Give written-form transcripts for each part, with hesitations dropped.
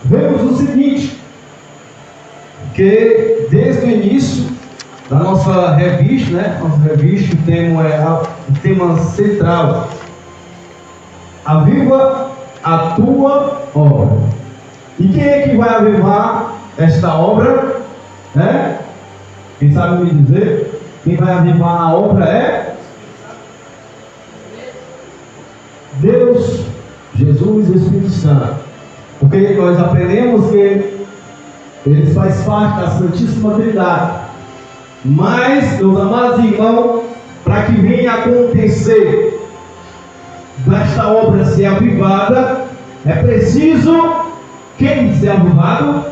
vemos o seguinte, que desde o início da nossa revista, o tema central: aviva a tua obra. E quem é que vai avivar esta obra? Quem sabe me dizer? Quem vai avivar a obra é Deus, Jesus e o Espírito Santo. Porque nós aprendemos que eles fazem parte da Santíssima Trindade. Mas, meus amados irmãos, para que venha acontecer desta obra ser avivada, é preciso quem ser avivado?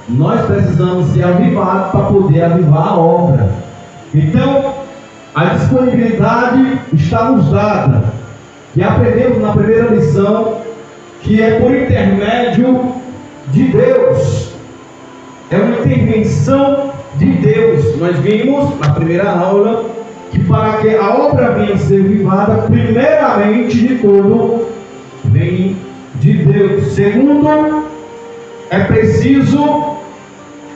Nós precisamos ser avivados para poder avivar a obra. Então, a disponibilidade está nos dada. E aprendemos na primeira lição que é por intermédio de Deus. É uma intervenção de Deus. Nós vimos na primeira aula que para que a obra venha a ser avivada, primeiramente de tudo, vem de Deus. Segundo, é preciso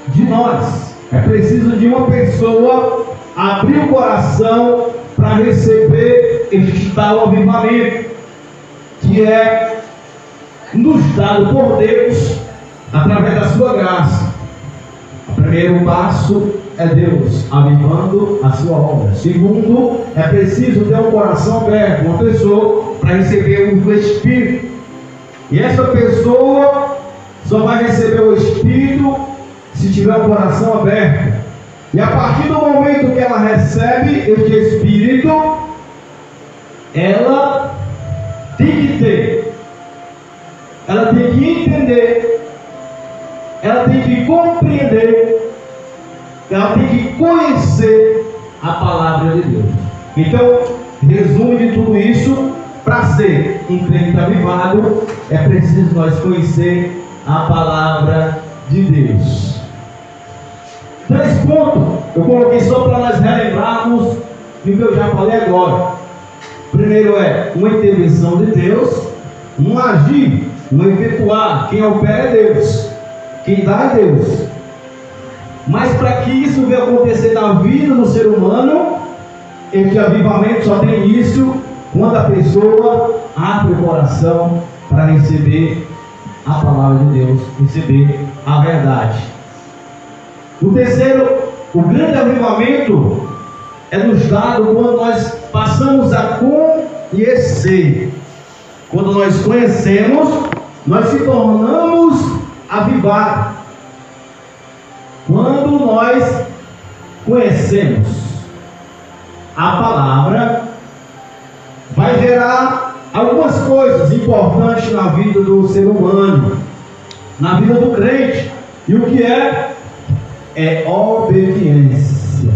de nós. É preciso de uma pessoa abrir o coração para receber este tal avivamento, que é nos dado por Deus através da sua graça. O primeiro passo é Deus avivando a sua obra. Segundo, é preciso ter um coração aberto, uma pessoa para receber o Espírito. E essa pessoa só vai receber o Espírito se tiver o coração aberto. E a partir do momento que ela recebe este Espírito, ela tem que ter, ela tem que entender, ela tem que compreender, ela tem que conhecer a palavra de Deus. Então, resumo de tudo isso: para ser um crente avivado, é preciso nós conhecer a palavra de Deus. 3 pontos eu coloquei só para nós relembrarmos o que eu já falei agora. Primeiro é uma intervenção de Deus, um agir, um efetuar. Quem opera é Deus, quem dá é Deus. Mas para que isso venha acontecer na vida do ser humano, este avivamento só tem início quando a pessoa abre o coração para receber a palavra de Deus, receber a verdade. O terceiro, o grande avivamento é nos dado quando nós passamos a conhecer. Quando nós conhecemos, nós se tornamos avivados. Quando nós conhecemos a palavra, vai gerar algumas coisas importantes na vida do ser humano, na vida do crente. E o que é? É obediência.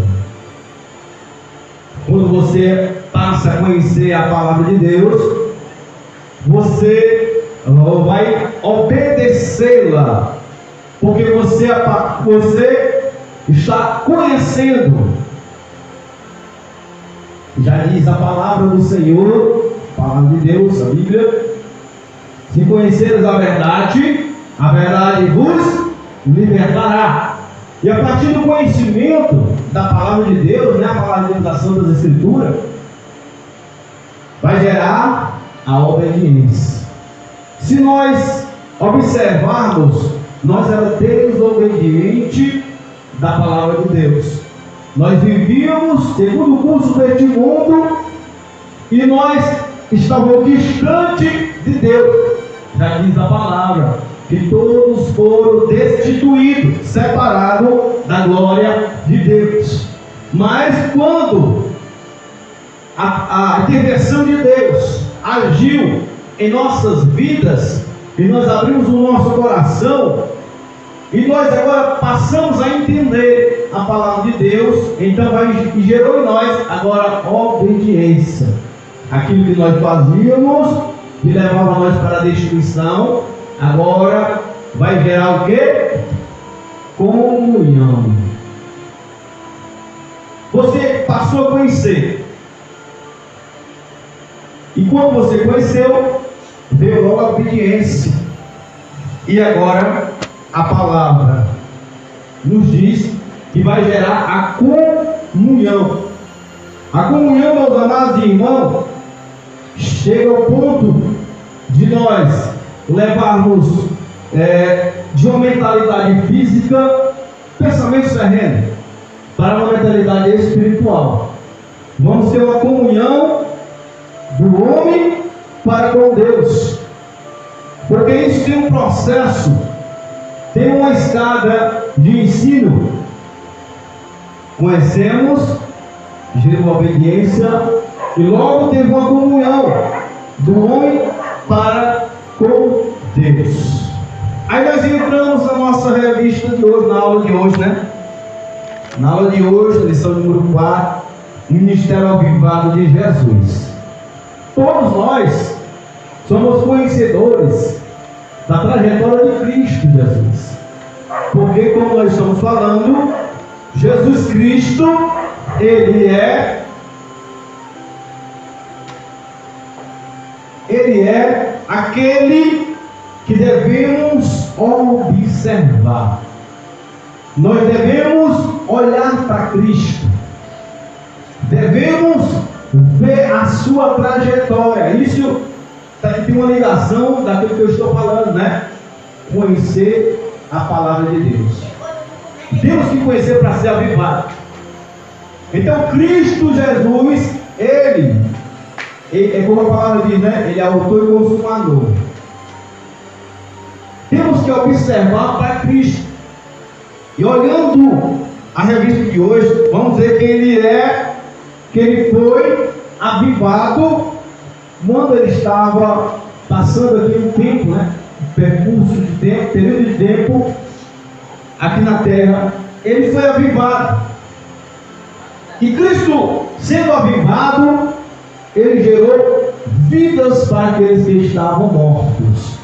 Quando você passa a conhecer a palavra de Deus, você vai obedecê-la, porque você está conhecendo. Já diz a palavra do Senhor, a palavra de Deus, a Bíblia: se conheceres a verdade vos libertará. E a partir do conhecimento da palavra de Deus, a palavra de Deus, da Santa Escritura, vai gerar a obediência. Se nós observarmos, nós éramos desobedientes da palavra de Deus. Nós vivíamos segundo o curso deste mundo e nós estávamos distantes de Deus. Já diz a palavra que todos foram destituídos, separados da glória de Deus. Mas quando a intervenção de Deus agiu em nossas vidas, e nós abrimos o nosso coração, e nós agora passamos a entender a palavra de Deus, então gerou em nós agora obediência. Aquilo que nós fazíamos, que levava nós para a destruição, agora vai gerar o quê? Comunhão. Você passou a conhecer. E quando você conheceu, veio logo a obediência. E agora a palavra nos diz que vai gerar a comunhão. A comunhão, meus amados irmãos, chega ao ponto de nós levarmos de uma mentalidade física, pensamentos terrenos, para uma mentalidade espiritual. Vamos ter uma comunhão do homem para com Deus, porque isso tem um processo, tem uma escada de ensino. Conhecemos, gerou obediência e logo teve uma comunhão do homem para com Deus. Aí nós entramos na nossa revista de hoje, na aula de hoje, né? Na aula de hoje, lição número 4, Ministério Avivado de Jesus. Todos nós somos conhecedores da trajetória de Cristo Jesus. Porque, como nós estamos falando, Jesus Cristo, Ele é aquele que devemos observar. Nós devemos olhar para Cristo. Devemos ver a sua trajetória. Isso tem uma ligação daquilo que eu estou falando, né? Conhecer a palavra de Deus. Temos que conhecer para ser avivado. Então Cristo Jesus, Ele é como a palavra diz, né? Ele é autor e consumador. Temos que observar para Cristo. E olhando a revista de hoje, vamos ver que ele foi avivado quando ele estava passando aqui um tempo, né? Um percurso de tempo, período de tempo aqui na terra. Ele foi avivado. E Cristo, sendo avivado, ele gerou vidas para aqueles que estavam mortos.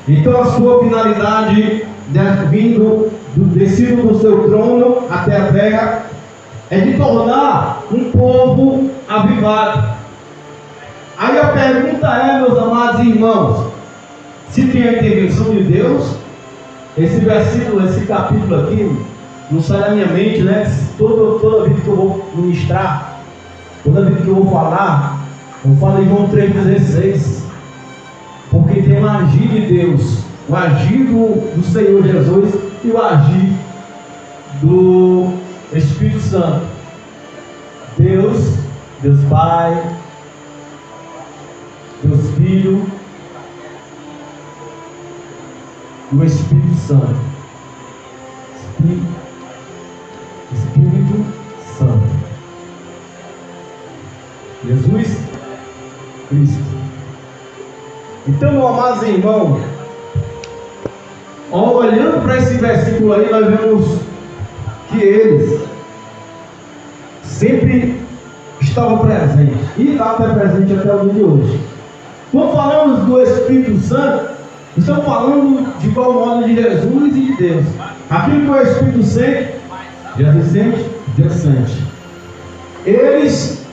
Então a sua finalidade, descido do seu trono até a terra, é de tornar um povo avivado. Aí a pergunta é, meus amados irmãos, se tem a intervenção de Deus. Esse versículo, esse capítulo aqui, não sai da minha mente, né? Toda vez que eu vou ministrar, toda vez que eu vou falar, eu falo em João 3,16, porque tem o agir de Deus, o agir do Senhor Jesus e o agir do Espírito Santo. Deus Pai, Deus Filho e o Espírito Santo. Espírito Santo. Jesus Cristo. Então, meu amado irmão, olhando para esse versículo aí, nós vemos que eles sempre estavam presentes e está até presente até o dia de hoje. Quando falamos do Espírito Santo, estamos falando de qual modo de Jesus e de Deus. Aquilo que o Espírito sente, Jesus sente, Deus sente. Eles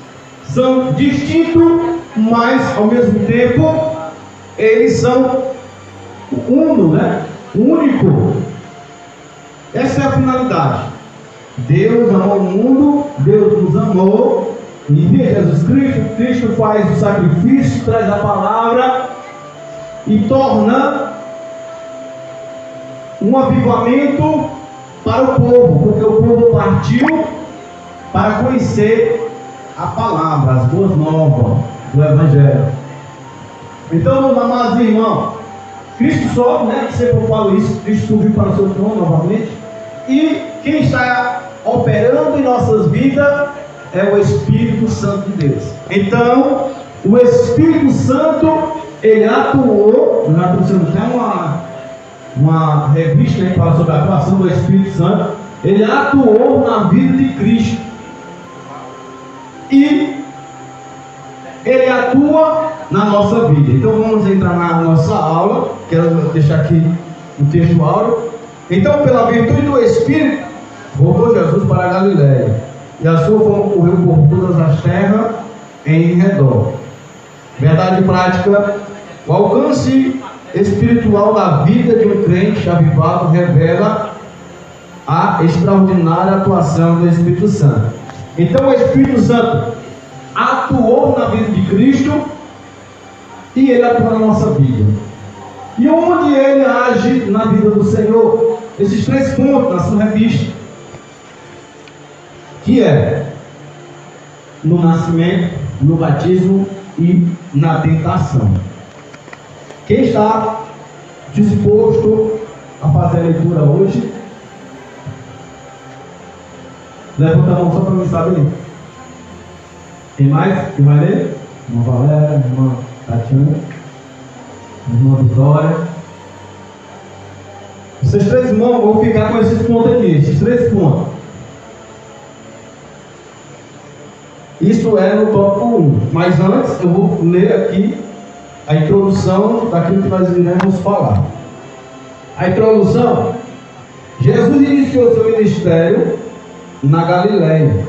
são distintos, mas ao mesmo tempo eles são uno, né? Único. Essa é a finalidade. Deus amou o mundo, Deus nos amou, e via Jesus Cristo. Cristo faz o sacrifício, traz a palavra e torna um avivamento para o povo, porque o povo partiu para conhecer a palavra, as boas novas do Evangelho. Então, meus amados irmãos, Cristo sobe, né? Sempre eu falo isso, Cristo subiu para o seu trono novamente, e quem está operando em nossas vidas é o Espírito Santo de Deus. Então, o Espírito Santo, ele atuou, nós trouxemos até uma revista que fala sobre a atuação do Espírito Santo. Ele atuou na vida de Cristo e ele atua na nossa vida. Então vamos entrar na nossa aula. Quero deixar aqui o texto áureo. Então, pela virtude do Espírito, voltou Jesus para a Galiléia, e a sua fama correu por todas as terras em redor. Verdade prática: o alcance espiritual da vida de um crente avivado revela a extraordinária atuação do Espírito Santo. Então o Espírito Santo atuou na vida de Cristo e ele atua na nossa vida. E onde ele age na vida do Senhor? Esses 3 pontos na sua revista, que é no nascimento, no batismo e na tentação. Quem está disposto a fazer a leitura hoje? Levanta a mão só para mim saber. Tem mais? Quem vai ler? Irmã Valéria, irmã Tatiana, irmã Vitória. Esses 3 irmãos vão ficar com esses pontos aqui, esses 3 pontos. Isso é no tópico 1. Mas antes eu vou ler aqui a introdução daquilo que nós iremos falar. A introdução: Jesus iniciou seu ministério na Galileia,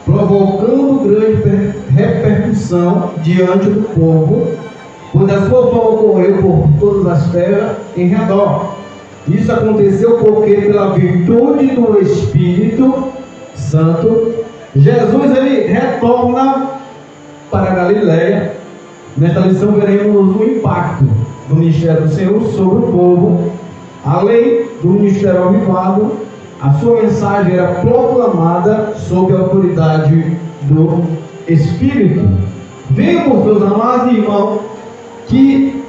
provocando grande repercussão diante do povo, pois a sua fama ocorreu por todas as terras em redor. Isso aconteceu porque, pela virtude do Espírito Santo, Jesus ele retorna para a Galileia. Nesta lição veremos o impacto do ministério do Senhor sobre o povo. Além do ministério avivado, a sua mensagem era proclamada sob a autoridade do Espírito. Vemos, meus amados irmãos, que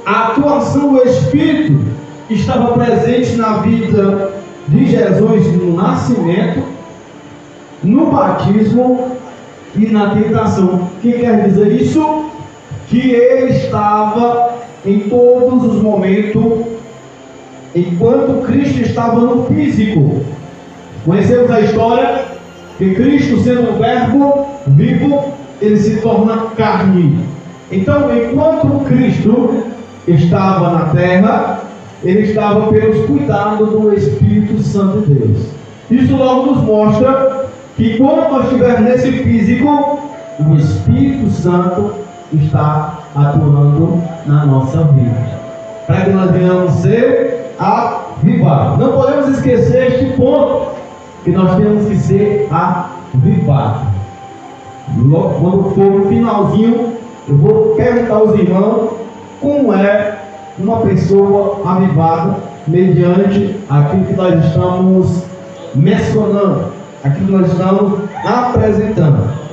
a atuação do Espírito estava presente na vida de Jesus no nascimento, no batismo e na tentação. O que quer dizer isso? Que ele estava em todos os momentos, enquanto Cristo estava no físico. Conhecemos a história que Cristo, sendo um verbo vivo, ele se torna carne. Então, enquanto Cristo estava na terra, ele estava pelos cuidados do Espírito Santo de Deus. Isso logo nos mostra que quando nós estivermos nesse físico, o Espírito Santo está atuando na nossa vida, para que nós venhamos ser avivados. Não podemos esquecer este ponto, que nós temos que ser avivados. Logo, quando for no finalzinho, eu vou perguntar aos irmãos como é uma pessoa avivada mediante aquilo que nós estamos mencionando, aquilo que nós estamos apresentando.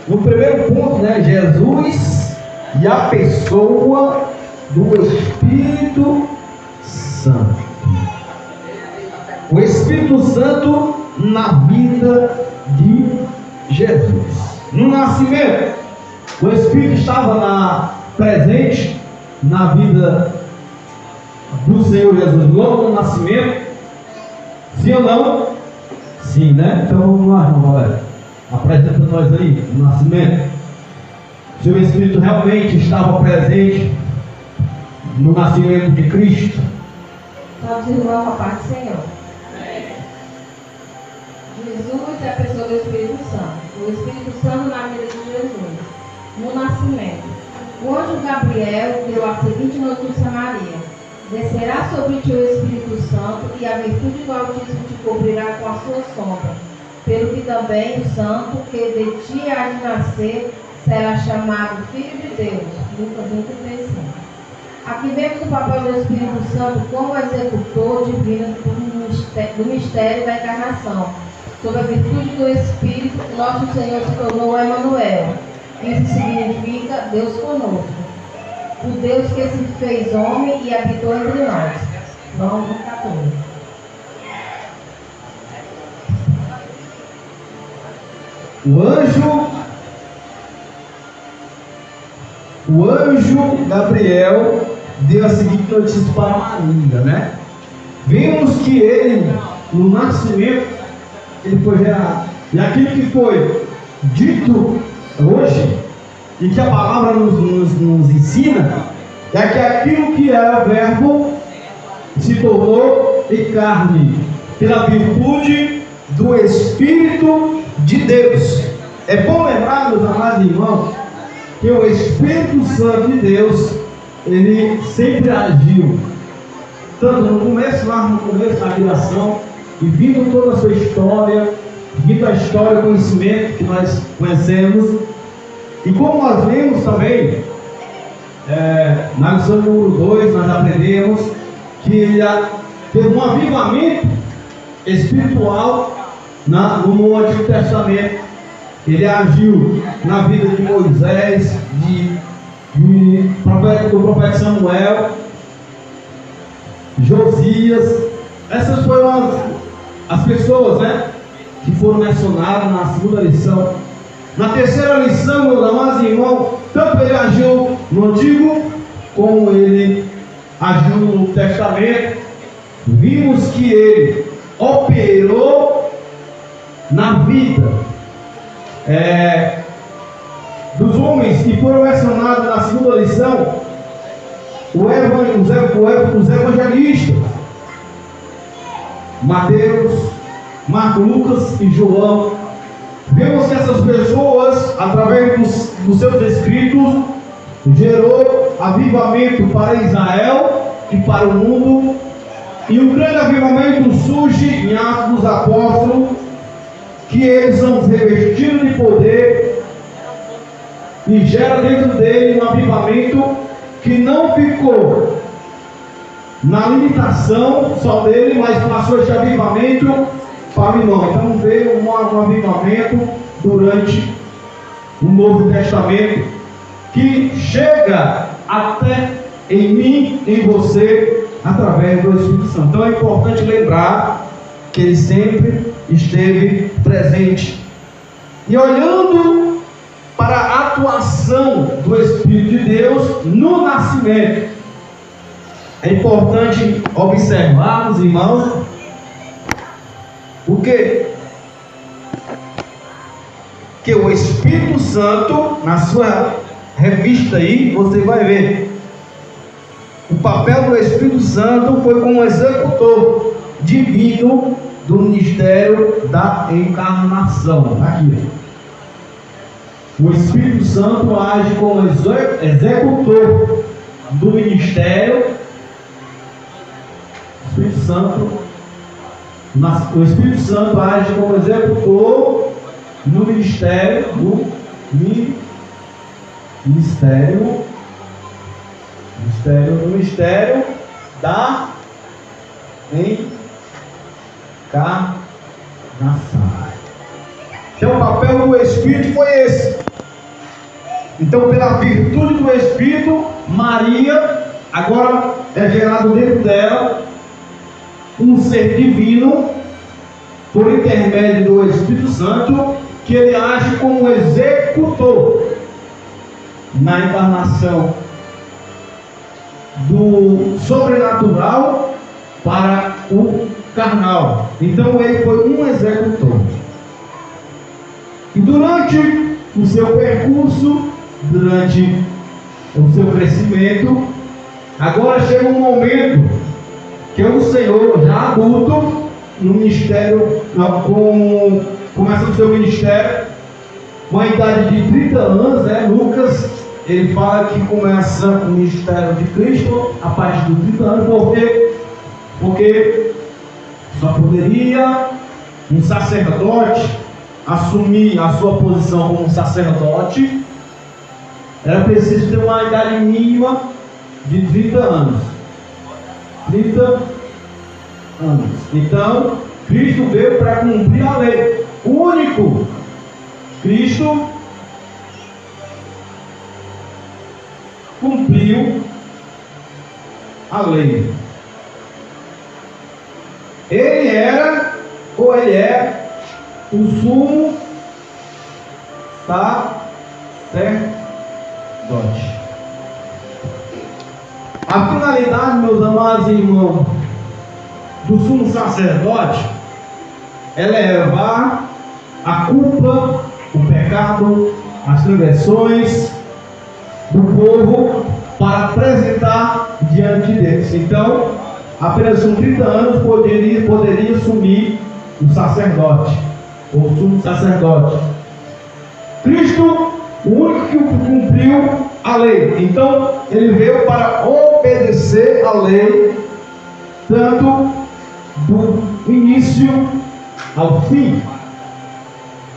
No primeiro ponto, Jesus e a pessoa do Espírito Santo. O Espírito Santo na vida de Jesus. No nascimento, o Espírito estava presente na vida do Senhor Jesus logo no nascimento. Sim ou não? Sim, né? Então vamos lá, irmão Valério. Apresenta nós aí no nascimento. O seu Espírito realmente estava presente no nascimento de Cristo. Nós irmãos a paz do Senhor. Jesus é a pessoa do Espírito Santo. O Espírito Santo na vida de Jesus. No nascimento, o anjo Gabriel deu a seguinte notícia a Maria: descerá sobre ti o Espírito Santo, e a virtude do Altíssimo te cobrirá com a sua sombra. Pelo que também o santo que de ti há de nascer será chamado Filho de Deus. Lucas 1:35. Aqui vemos o papel do Espírito Santo como executor divino do mistério da encarnação. Sob a virtude do Espírito, nosso Senhor se tornou Emanuel. Isso significa Deus conosco. O Deus que se fez homem e habitou entre nós. João 14. O anjo Gabriel deu a seguinte notícia para Maria, né? Vimos que ele, no nascimento, ele foi gerado. E aquilo que foi dito hoje, e que a palavra nos ensina, é que aquilo que era verbo se tornou em carne, pela virtude do Espírito de Deus. É bom lembrar, meus amados irmãos, que o Espírito Santo de Deus, ele sempre agiu, tanto no começo, lá no começo da criação, e vindo toda a sua história, vindo a história, o conhecimento que nós conhecemos, e como nós vemos também, na lição número 2, nós aprendemos que ele teve um avivamento espiritual no Antigo Testamento. Ele agiu na vida de Moisés, do profeta Samuel, Josias. Essas foram as pessoas, que foram mencionadas na segunda lição. Na terceira lição, meus amados irmãos, tanto ele agiu no Antigo, como ele agiu no Testamento. Vimos que ele operou na vida dos homens que foram mencionados na segunda lição, os evangelistas, Mateus, Marcos, Lucas e João. Vemos que essas pessoas, através dos seus escritos, gerou avivamento para Israel e para o mundo. E o grande avivamento surge em Atos dos Apóstolos, que eles são revestidos de poder e gera dentro dele um avivamento que não ficou na limitação só dele, mas passou esse avivamento para o irmão. Então veio um avivamento durante o Novo Testamento que chega até em mim, em você, através do Espírito Santo. Então é importante lembrar que ele sempre esteve presente. E olhando para a atuação do Espírito de Deus no nascimento, é importante observarmos, irmãos, o que o Espírito Santo, na sua revista aí, você vai ver. O papel do Espírito Santo foi como executor divino do ministério da encarnação. Aqui. O Espírito Santo age como executor do ministério. O Espírito Santo age como executor no ministério da encarnação. Então o papel do Espírito foi esse. Então, pela virtude do Espírito, Maria agora é gerado dentro dela um ser divino, por intermédio do Espírito Santo, que ele age como executor na encarnação do sobrenatural para o carnal. Então ele foi um executor. E durante o seu percurso, durante o seu crescimento, agora chega um momento que o Senhor, já adulto, no ministério, começa o seu ministério com a idade de 30 anos, Lucas, ele fala que começa o ministério de Cristo a partir dos 30 anos, porque só poderia um sacerdote assumir a sua posição como sacerdote, era preciso ter uma idade mínima de 30 anos. 30 anos. Então, Cristo veio para cumprir a lei. O único Cristo cumpriu a lei. Ele era, ou ele é, o sumo sacerdote. A finalidade, meus amados irmãos, do sumo sacerdote é levar a culpa, o pecado, as transgressões do povo para apresentar diante deles. Então, apenas com 30 anos poderia assumir o sacerdote, ou sumo sacerdote. Cristo o único que cumpriu a lei. Então, ele veio para obedecer a lei, tanto do início ao fim.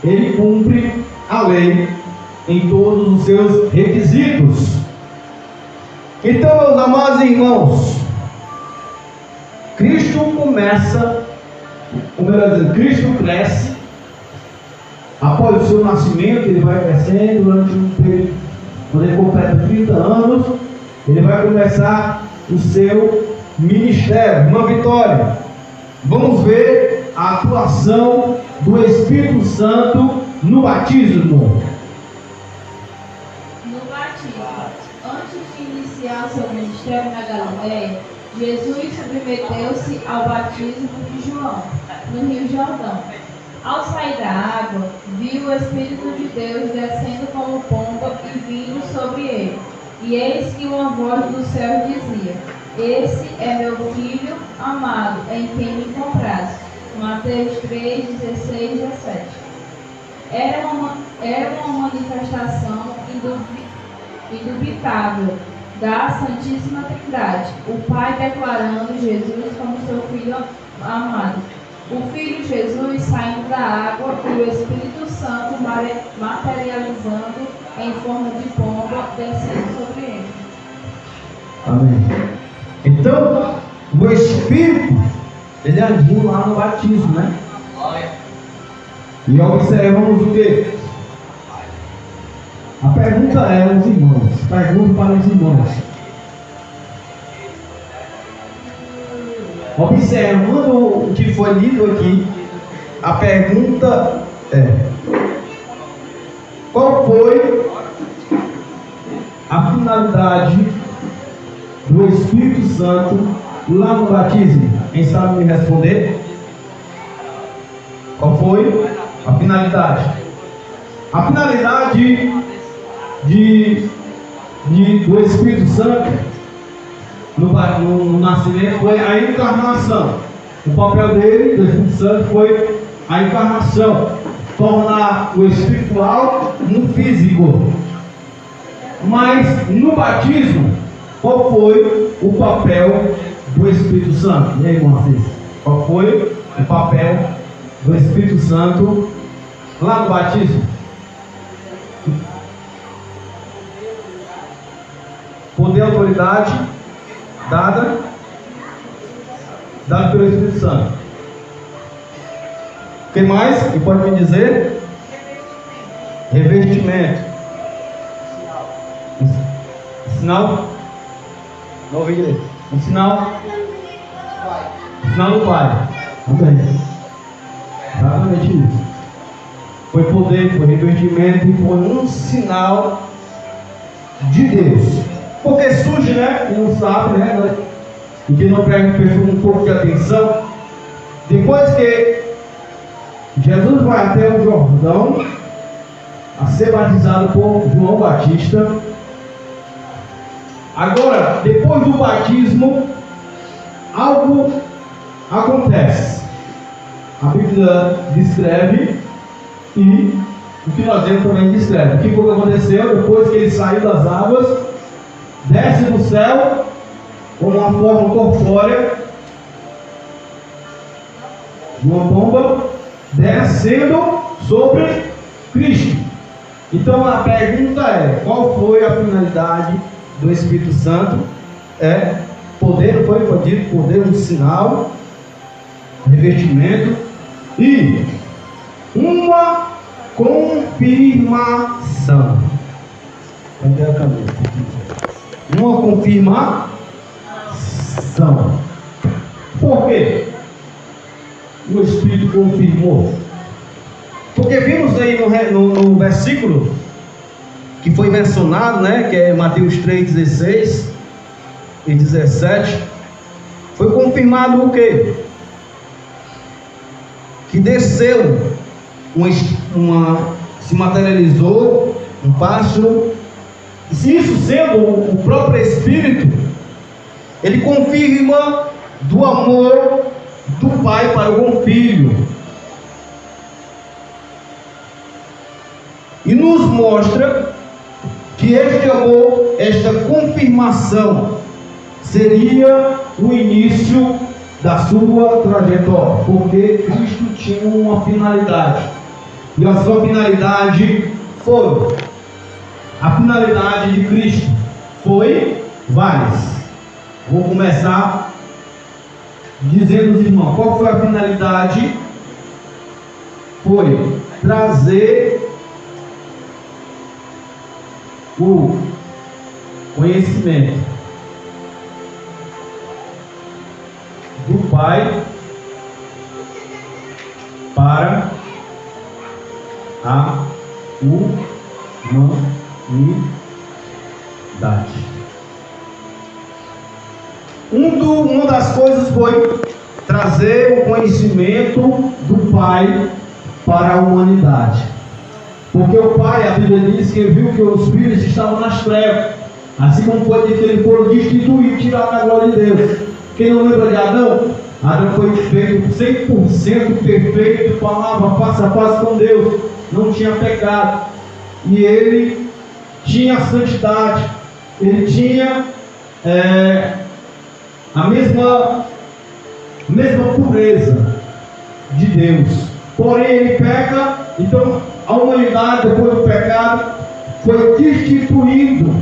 Ele cumpre a lei em todos os seus requisitos. Então, meus amados irmãos, Cristo começa, como eu ia dizer, Cristo cresce. Após o seu nascimento, ele vai crescendo durante um período, quando ele completa 30 anos, ele vai começar o seu ministério, uma vitória. Vamos ver a atuação do Espírito Santo no batismo. No batismo, antes de iniciar seu ministério na Galiléia, Jesus submeteu-se ao batismo de João, no Rio Jordão. Ao sair da água, viu o Espírito de Deus descendo como pomba e vindo sobre ele. E eis que uma voz do céu dizia: Esse é meu filho amado, em quem me compraste. Mateus 3, 16, 17. Era uma manifestação indubitável da Santíssima Trindade, o Pai declarando Jesus como seu filho amado. O Filho Jesus saindo da água e o Espírito Santo materializando em forma de pomba descendo sobre ele. Amém. Então, o Espírito, ele agiu lá no batismo, né? E observamos o quê? A pergunta é aos irmãos. Pergunto para os irmãos. Observando o que foi lido aqui, a pergunta é: qual foi a finalidade do Espírito Santo lá no batismo? Quem sabe me responder? Qual foi a finalidade? A finalidade do Espírito Santo no nascimento foi a encarnação. O papel dele, do Espírito Santo, foi a encarnação, tornar o espiritual no físico. Mas no batismo, qual foi o papel do Espírito Santo? E aí, irmãos, qual foi o papel do Espírito Santo lá no batismo? Poder e autoridade dada pelo Espírito Santo. O que mais? Que pode me dizer? Revestimento. Sinal? Não ouvi direito. Um sinal? Sinal do Pai. Amém. Exatamente isso. Foi poder, foi revestimento e foi um sinal de Deus. Porque surge, né? Quem não sabe, né? E que não presta um pouco de atenção. Depois que Jesus vai até o Jordão a ser batizado por João Batista. Agora, depois do batismo, algo acontece. A Bíblia descreve e o que nós vemos também descreve. O que foi que aconteceu depois que ele saiu das águas? Desce do céu com uma forma corpórea, uma pomba descendo sobre Cristo. Então a pergunta é: qual foi a finalidade do Espírito Santo? É poder, foi dito, poder, um sinal, revestimento e uma confirmação. Cadê a cabeça? Uma confirmação. Por quê? O Espírito confirmou. Porque vimos aí no versículo que foi mencionado, né? Que é Mateus 3, 16 e 17. Foi confirmado o quê? Que desceu se materializou um pássaro. Isso sendo o próprio Espírito, ele confirma do amor do Pai para o Filho e nos mostra que este amor, esta confirmação, seria o início da sua trajetória, porque Cristo tinha uma finalidade, e a sua finalidade foi, a finalidade de Cristo foi várias. Vou começar dizendo aos irmãos, qual foi a finalidade? Foi trazer o conhecimento do Pai para a humanidade. Uma das coisas foi trazer o conhecimento do Pai para a humanidade. Porque o Pai, a Bíblia diz que viu que os filhos estavam nas trevas, assim como foi dito que ele foi destituído, tirado da glória de Deus. Quem não lembra de Adão? Adão foi feito 100% perfeito, falava face a face com Deus, não tinha pecado, e ele tinha santidade, ele tinha a mesma pureza de Deus. Porém ele peca, então a humanidade depois do pecado foi destituído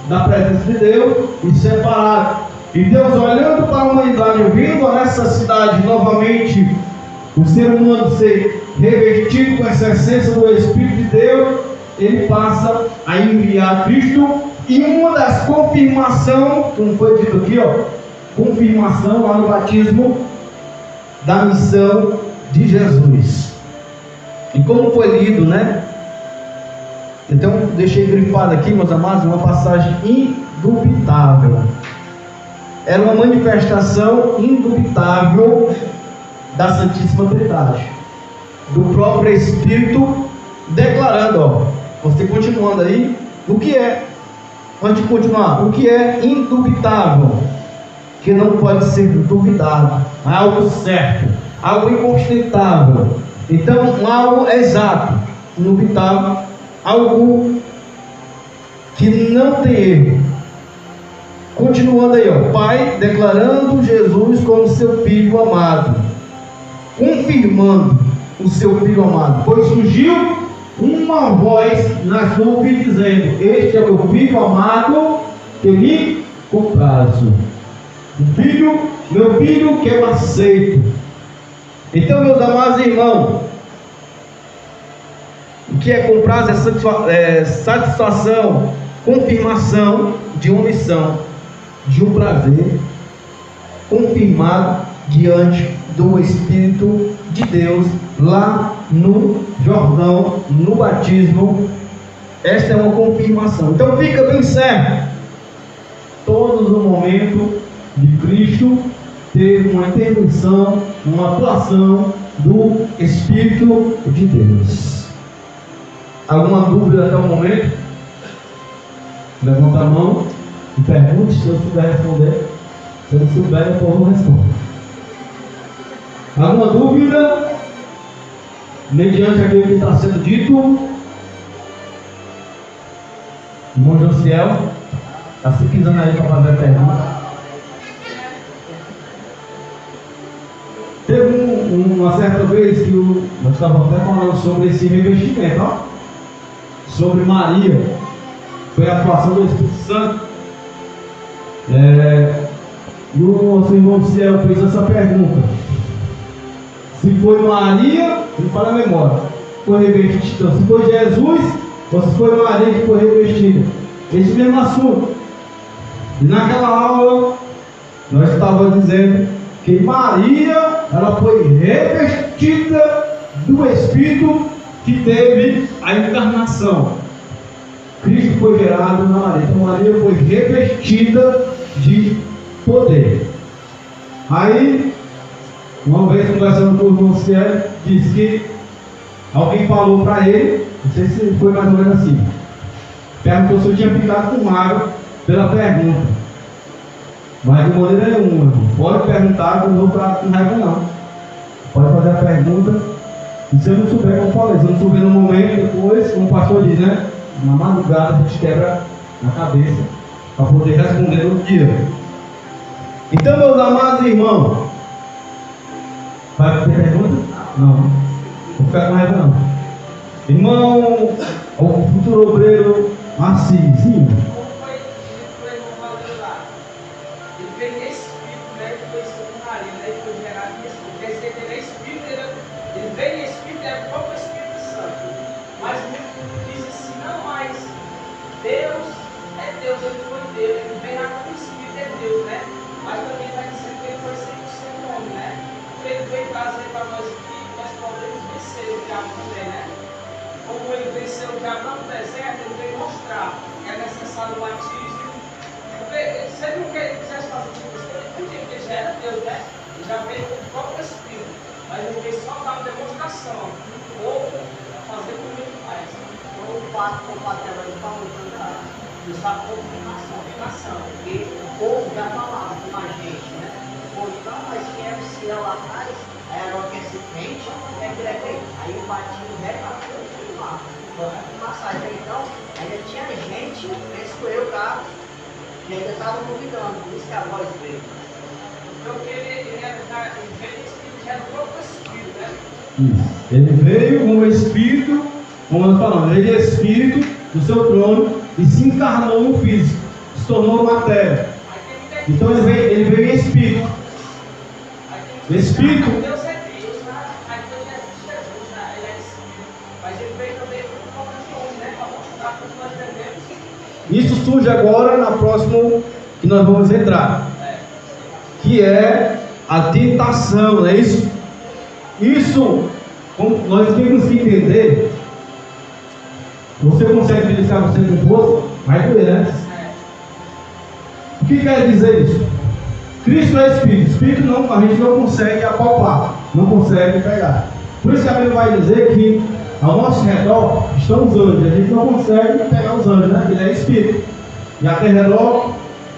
da presença de Deus e separado. E Deus, olhando para a humanidade, vendo a necessidade novamente o ser humano ser revestido com essa essência do Espírito de Deus, ele passa a enviar Cristo. E uma das confirmações, como foi dito aqui, confirmação lá no batismo da missão de Jesus. E como foi lido, né? Então, deixei grifado aqui, meus amados, uma passagem indubitável. Era uma manifestação indubitável da Santíssima Trindade, do próprio Espírito, declarando, você continuando aí, o que é, antes de continuar, o que é indubitável, que não pode ser duvidado, algo certo, algo incontestável. Então, algo exato, indubitável, algo que não tem erro. Continuando aí, Pai declarando Jesus como seu Filho amado, confirmando o seu Filho amado, pois surgiu uma voz nas nuvens dizendo: este é o meu Filho amado, que me comprazo. Meu filho que eu aceito. Então, meus amados irmãos, o que é comprazo é satisfação, confirmação de uma missão, de um prazer confirmado diante do Espírito de Deus lá no Jordão, no batismo. Esta é uma confirmação. Então fica bem certo, todos no momento de Cristo teve uma intervenção, uma atuação do Espírito de Deus. Alguma dúvida até o momento? Levanta a mão e pergunte, se eu souber responder. Se eu não souber, o povo não responde. Alguma dúvida? Mediante aquilo que está sendo dito? Irmão Josiel, está se pisando aí para fazer a pergunta. Teve uma certa vez que nós estávamos até falando sobre esse revestimento, sobre Maria, foi a atuação do Espírito Santo. E o nosso irmão Ciel fez essa pergunta: se foi Maria, não fala a memória, foi revestida, se foi Jesus ou se foi Maria que foi revestida, esse mesmo assunto. E naquela aula nós estávamos dizendo que Maria, ela foi revestida do Espírito que teve a encarnação. Cristo foi gerado na Maria, então Maria foi revestida de poder. Aí, uma vez conversando com o irmão Ciel, disse que alguém falou para ele, não sei se foi mais ou menos assim, perguntou se eu tinha ficado com mágoa pela pergunta. Mas de maneira nenhuma, pode perguntar, não vou ficar com raiva não. Pode fazer a pergunta, e se eu não souber, como falei, se eu não souber no momento, depois, como o pastor diz, né? Na madrugada a gente quebra na cabeça para poder responder no dia. Então, meus amados irmãos, vai ter pergunta? Não. Vou ficar com raiva não. Irmão, o futuro obreiro Assis, sim. Como ele venceu o diabo no deserto, ele veio mostrar que é necessário o batismo. Você não quer que ele quisesse fazer tipo isso, ele já era Deus, né? Ele já veio com o próprio Espírito, mas ele veio só dar uma demonstração, ou fazer como ele faz. Ou o fato com o patrão de Paulo, usar confirmação, porque o povo já falava com a gente, né? O povo não, mas quem é o Ciel lá atrás, era o que é crente, é que ele é crente. Aí o batismo é para massagem. Então, ainda tinha gente, penso eu, tá? Que ainda estava duvidando, por isso que a voz veio. Porque ele já era o próprio Espírito, né? Isso. Ele veio como Espírito, como nós falamos, ele é Espírito do seu trono e se encarnou no físico, se tornou matéria. Então ele veio em Espírito. Espírito. Deus é Deus, mas Deus é Jesus, ele é Espírito. Mas ele veio também com o né? Para mostrar como nós devemos. Isso surge agora na próxima que nós vamos entrar, que é a tentação, não é isso? Isso, como nós temos que entender. Você consegue beliscar você com força? Vai doer, né? O que quer dizer isso? Cristo é Espírito. Espírito não, a gente não consegue apalpar, não consegue pegar. Por isso que a Bíblia vai dizer que ao nosso redor estão os anjos. A gente não consegue pegar os anjos, né? Ele é Espírito. E até redor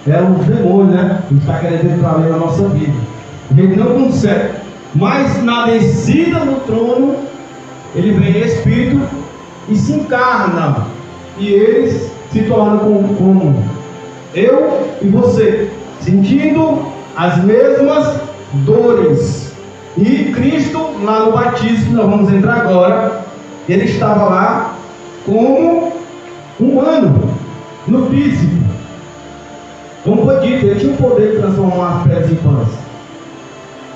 é os demônios, né? Que está querendo entrar ali na nossa vida. A gente não consegue. Mas na descida do trono, ele vem em Espírito e se encarna. E eles se tornam como eu e você, sentindo as mesmas dores. E Cristo, lá no batismo, que nós vamos entrar agora, ele estava lá como humano, no físico. Como foi dito, ele tinha o poder de transformar as pedras em pães.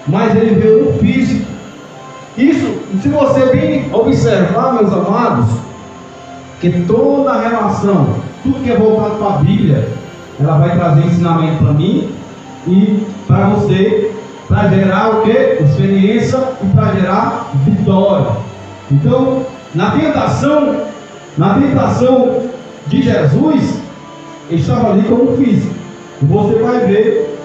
Mas ele veio no físico. Isso, se você bem observar, meus amados, que toda a relação, tudo que é voltado para a Bíblia, ela vai trazer ensinamento para mim e para você, para gerar o que? Experiência e para gerar vitória. Então, na tentação de Jesus, ele estava ali como físico. E você vai ver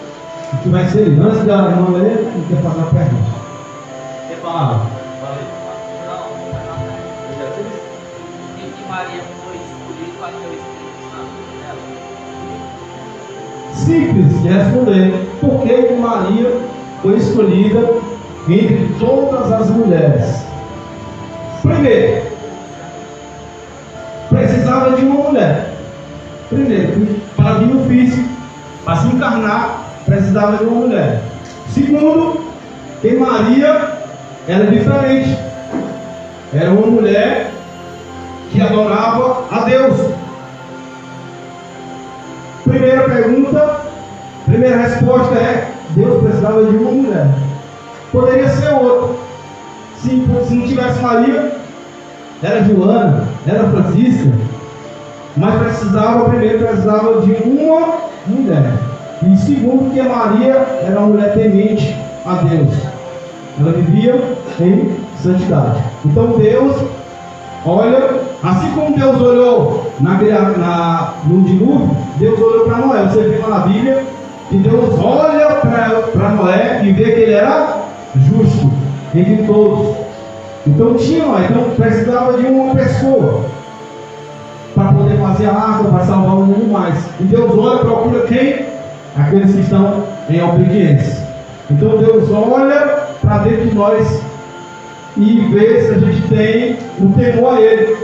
o que vai ser. Antes da irmã ler, não quer fazer a pergunta. Quer falar? Maria foi escolhida para ter o Espírito Santo dela? Simples de responder. Por que Maria foi escolhida entre todas as mulheres? Primeiro, precisava de uma mulher. Primeiro, para vir no físico, para se encarnar, precisava de uma mulher. Segundo, que Maria era diferente. Era uma mulher que adorava a Deus. Primeira pergunta, primeira resposta é: Deus precisava de uma mulher. Poderia ser outra. Se não tivesse Maria, era Joana, era Francisca. Mas primeiro precisava de uma mulher. E segundo, que Maria era uma mulher temente a Deus. Ela vivia em santidade. Então Deus olha, assim como Deus olhou no dilúvio, Deus olhou para Noé. Você vê lá na Bíblia que Deus olha para Noé e vê que ele era justo entre todos. Então tinha Noé, então precisava de uma pessoa para poder fazer a arca, para salvar o mundo mais. E Deus olha e procura quem? Aqueles que estão em obediência. Então Deus olha para dentro de nós e vê se a gente tem um temor a Ele.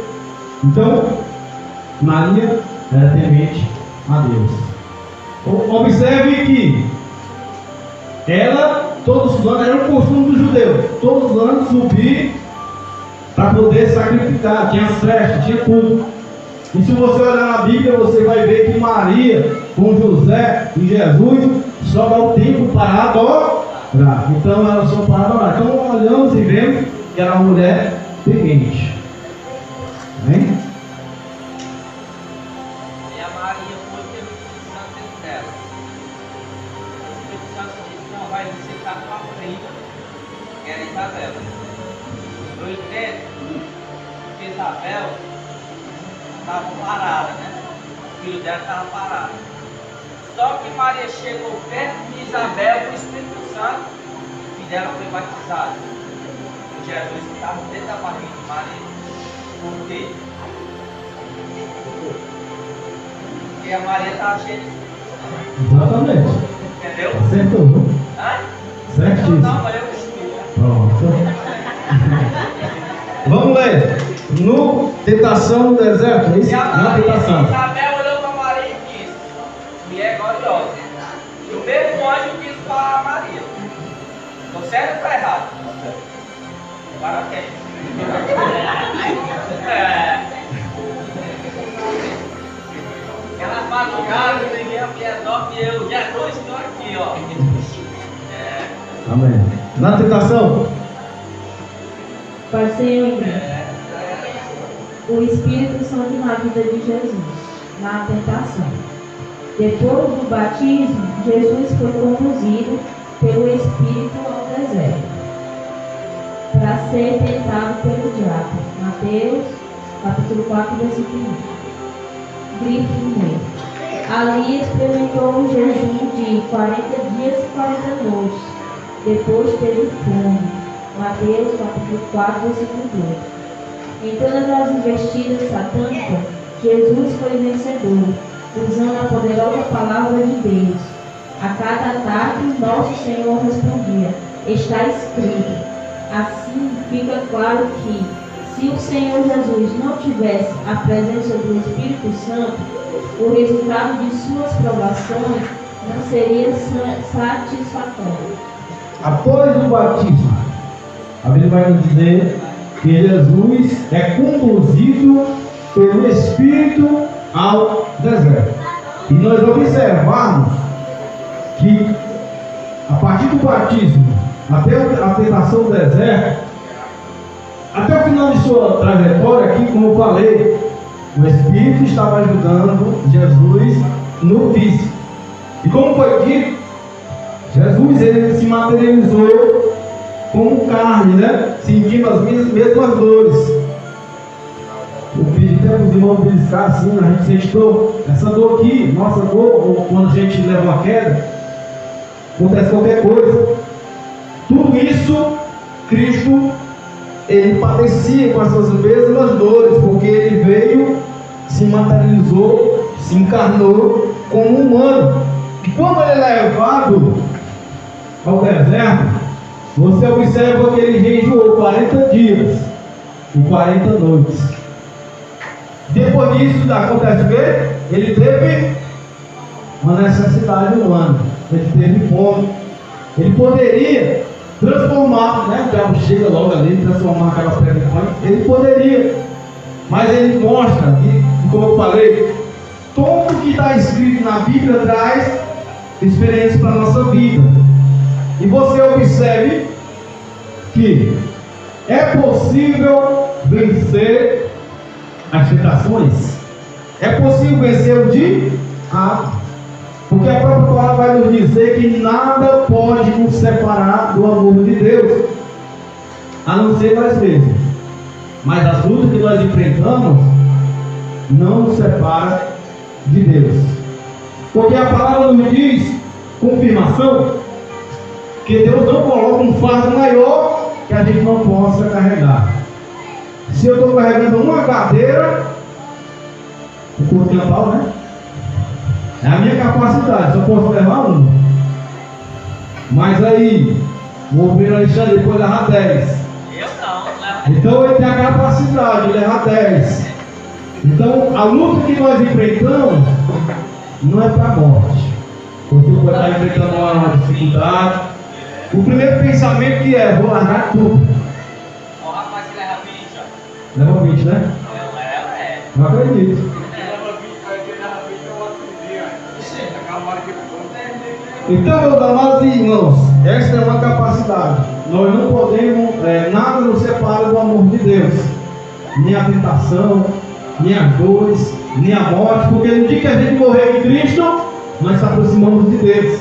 Então, Maria era temente a Deus. Observe que ela, todos os anos, era um costume dos judeus, todos os anos subir para poder sacrificar, tinha as festas, tinha tudo. E se você olhar na Bíblia, você vai ver que Maria, com José e Jesus, só dá o tempo para adorar. Então ela só para adorar. Então olhamos e vemos que era uma mulher temente. Amém? E a Maria foi pelo Espírito Santo dentro dela. O Espírito Santo disse: não, vai visitar tua prima, que era Isabel. Eu entendo que Isabel estava parada, né? O filho dela estava parado. Só que Maria chegou perto de Isabel com o Espírito Santo, o filho dela foi batizado. O Jesus que estava dentro da barriga de Maria. Por quê? Porque a Maria estava cheia de Espírito Santo. Exatamente. Entendeu? Acertou. Hã? Certíssimo. Não, mas eu costumo. Pronto. Vamos ler. No tentação no deserto, é isso? E a Na Maria, tentação. Isabel olhou para Maria e disse: mulher gloriosa. E o mesmo anjo disse para Maria: estou certo ou estou errado? Parabéns. Aquela madrugada, ninguém a mulher dorme e eu já estou aqui, ó. Amém. Na tentação. Pai Senhor, o Espírito Santo na vida de Jesus, na tentação. Depois do batismo, Jesus foi conduzido pelo Espírito ao deserto para ser tentado pelo diabo. Mateus, capítulo 4, versículo 1. Grifo no meio. Ali experimentou um jejum de 40 dias e 40 noites. Depois teve fome. Mateus, capítulo 4, versículo 2. Em todas as investidas satânicas, Jesus foi vencedor, usando a poderosa palavra de Deus. A cada ataque, nosso Senhor respondia: está escrito. Assim fica claro que, se o Senhor Jesus não tivesse a presença do Espírito Santo, o resultado de suas provações não seria satisfatório. Após o batismo, a Bíblia vai nos dizer que Jesus é conduzido pelo Espírito ao deserto. E nós observamos que a partir do batismo até a tentação do deserto, até o final de sua trajetória aqui, como eu falei, o Espírito estava ajudando Jesus no físico. E como foi dito, Jesus ele se materializou como carne, né? Sentindo as mesmas dores. Eu pedi até para os irmãos beliscar assim, a gente sente dor. Essa dor aqui, nossa dor, ou quando a gente leva uma queda, acontece qualquer coisa. Tudo isso, Cristo, ele padecia com essas mesmas dores, porque ele veio, se materializou, se encarnou como humano. E quando ele é levado ao deserto, você observa que ele jejuou 40 dias e 40 noites. Depois disso, acontece o quê? Ele teve uma necessidade humana, ele teve fome. Ele poderia transformar, né? O diabo chega logo ali, transformar aquela pedra em pão. Ele poderia, mas ele mostra, e como eu falei, tudo que está escrito na Bíblia traz experiência para a nossa vida. E você observe que é possível vencer as tentações. É possível vencer o diabo. Porque a própria palavra vai nos dizer que nada pode nos separar do amor de Deus, a não ser nós mesmos. Mas as lutas que nós enfrentamos não nos separam de Deus. Porque a palavra nos diz, confirmação, que Deus não coloca um fardo maior que a gente não possa carregar. Se eu estou carregando uma cadeira, o corpo tem a pau, né? É a minha capacidade, só posso levar uma. Mas aí, o obreiro Alexandre pode levar 10. Eu não, né? Então ele tem a capacidade de levar 10. Então, a luta que nós enfrentamos não é para a morte. Você pode estar enfrentando uma dificuldade. O primeiro pensamento que é: vou largar tudo. Ó, rapaz, que leva 20, ó. Leva 20, né? Ela é. Não acredito. Então, meus amados irmãos, esta é uma capacidade. Nós não podemos, nada nos separa do amor de Deus. Nem a tentação, nem as dores, nem a morte. Porque no dia que a gente morrer em Cristo, nós se aproximamos de Deus.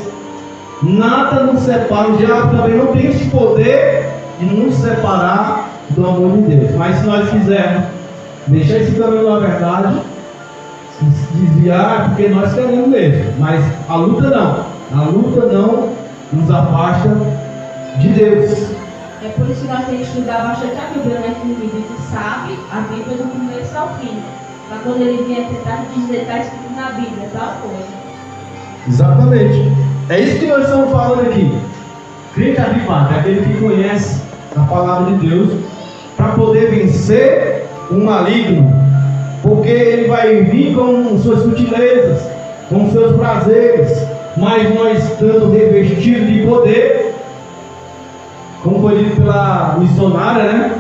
Nada nos separa. O diabo também não tem esse poder de nos separar do amor de Deus. Mas se nós quisermos deixar esse caminho na verdade, se desviar, porque nós queremos mesmo. Mas a luta não. A luta não nos afasta de Deus. É por isso que nós temos que estudar bastante a Bíblia, né? Que o indivíduo sabe a Bíblia do começo ao fim. Para quando ele vier tentar dizer, está escrito na Bíblia, tal coisa. Exatamente. É isso que nós estamos falando aqui. Crente avivado é aquele que conhece a palavra de Deus para poder vencer o maligno. Porque ele vai vir com suas sutilezas, com seus prazeres. Mas nós estando revestidos de poder, como foi dito pela missionária, né?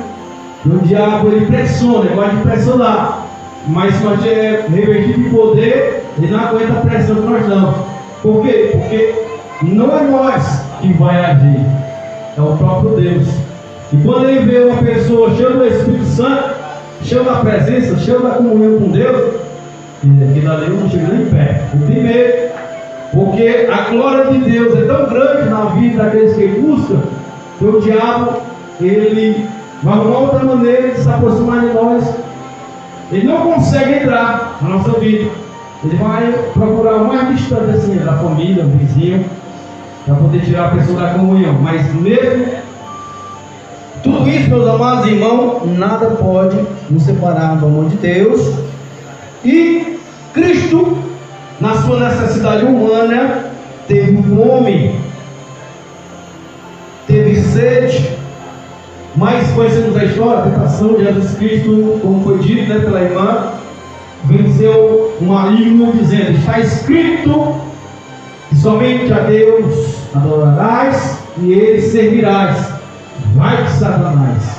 O diabo ele pressiona, ele gosta de pressionar. Mas se nós é revestido de poder, ele não aguenta a pressão que nós damos. Por quê? Porque não é nós que vai agir, é o próprio Deus. E quando ele vê uma pessoa cheia do Espírito Santo, cheia da presença, cheia da comunhão com Deus, aquilo ali não chega nem perto. O primeiro. Porque a glória de Deus é tão grande na vida daqueles que buscam, que o diabo, ele vai arrumar outra maneira de se aproximar de nós. Ele não consegue entrar na nossa vida. Ele vai procurar o mais distante assim, da família, do vizinho, para poder tirar a pessoa da comunhão. Mas mesmo tudo isso, meus amados irmãos, nada pode nos separar do amor de Deus. E Cristo, na sua necessidade humana, teve fome, teve sede, mas conhecemos a história, a tentação de Jesus Cristo, como foi dito, né, pela irmã, venceu o maligno dizendo: está escrito que somente a Deus adorarás e Ele servirás. Vai de Satanás.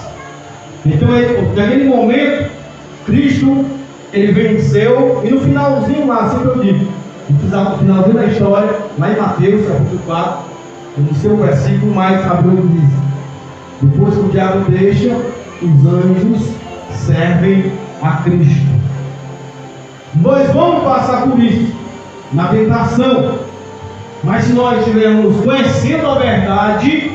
Então, naquele momento, Cristo, ele venceu, e no finalzinho lá, sempre eu digo, no finalzinho da história, lá em Mateus, capítulo 4, eu não sei o versículo, mas abriu e diz: depois que o diabo deixa, os anjos servem a Cristo. Nós vamos passar por isso, na tentação, mas se nós estivermos conhecendo a verdade,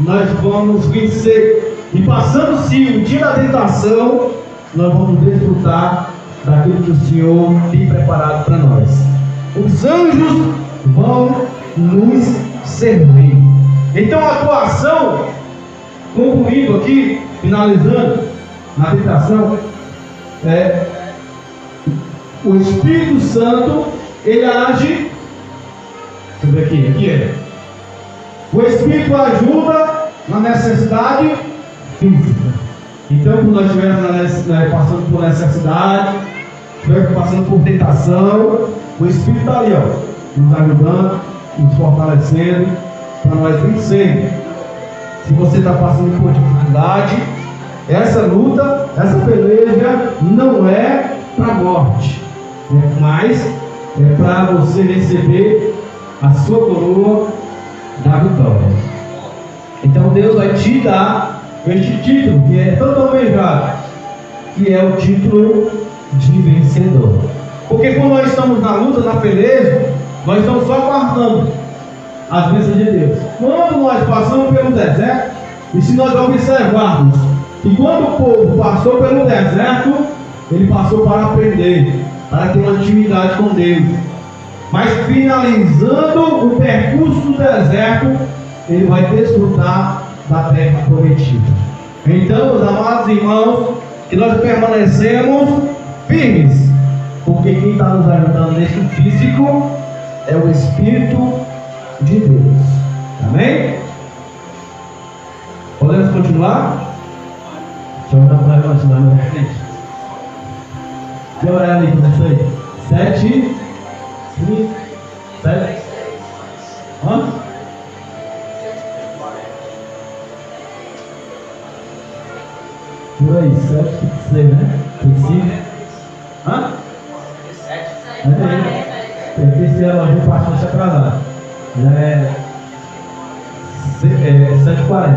nós vamos vencer. E passando-se o dia da tentação, nós vamos desfrutar daquilo que o Senhor tem preparado para nós. Os anjos vão nos servir. Então a atuação, concluindo aqui, finalizando na tentação, o Espírito Santo, ele age. Deixa eu ver aqui é. O Espírito ajuda na necessidade física. Então, quando nós estivermos passando por necessidade, estivermos passando por tentação, o Espírito está ali, ó, nos ajudando, nos fortalecendo, para nós vencermos. Se você está passando por dificuldade, essa luta, essa peleja não é para a morte, mas é para você receber a sua coroa da vitória. Então Deus vai te dar este título que é tão almejado, que é o título de vencedor. Porque quando nós estamos na luta, na peleja, nós estamos só aguardando as bênçãos de Deus. Quando nós passamos pelo deserto, e se nós observarmos que quando o povo passou pelo deserto, ele passou para aprender, para ter uma intimidade com Deus. Mas finalizando o percurso do deserto, ele vai desfrutar da terra prometida. Então, meus amados irmãos, que nós permanecemos firmes, porque quem está nos ajudando nesse físico é o Espírito de Deus. Amém? Podemos continuar? Deixa eu dar para nós na frente. Que horário aí começa aí? 7. 7. Hã? Por aí, 7, tem que ser, né? Tem que ser. Hã? Tem que ser ela viu bastante atrasada. Já é 7h40.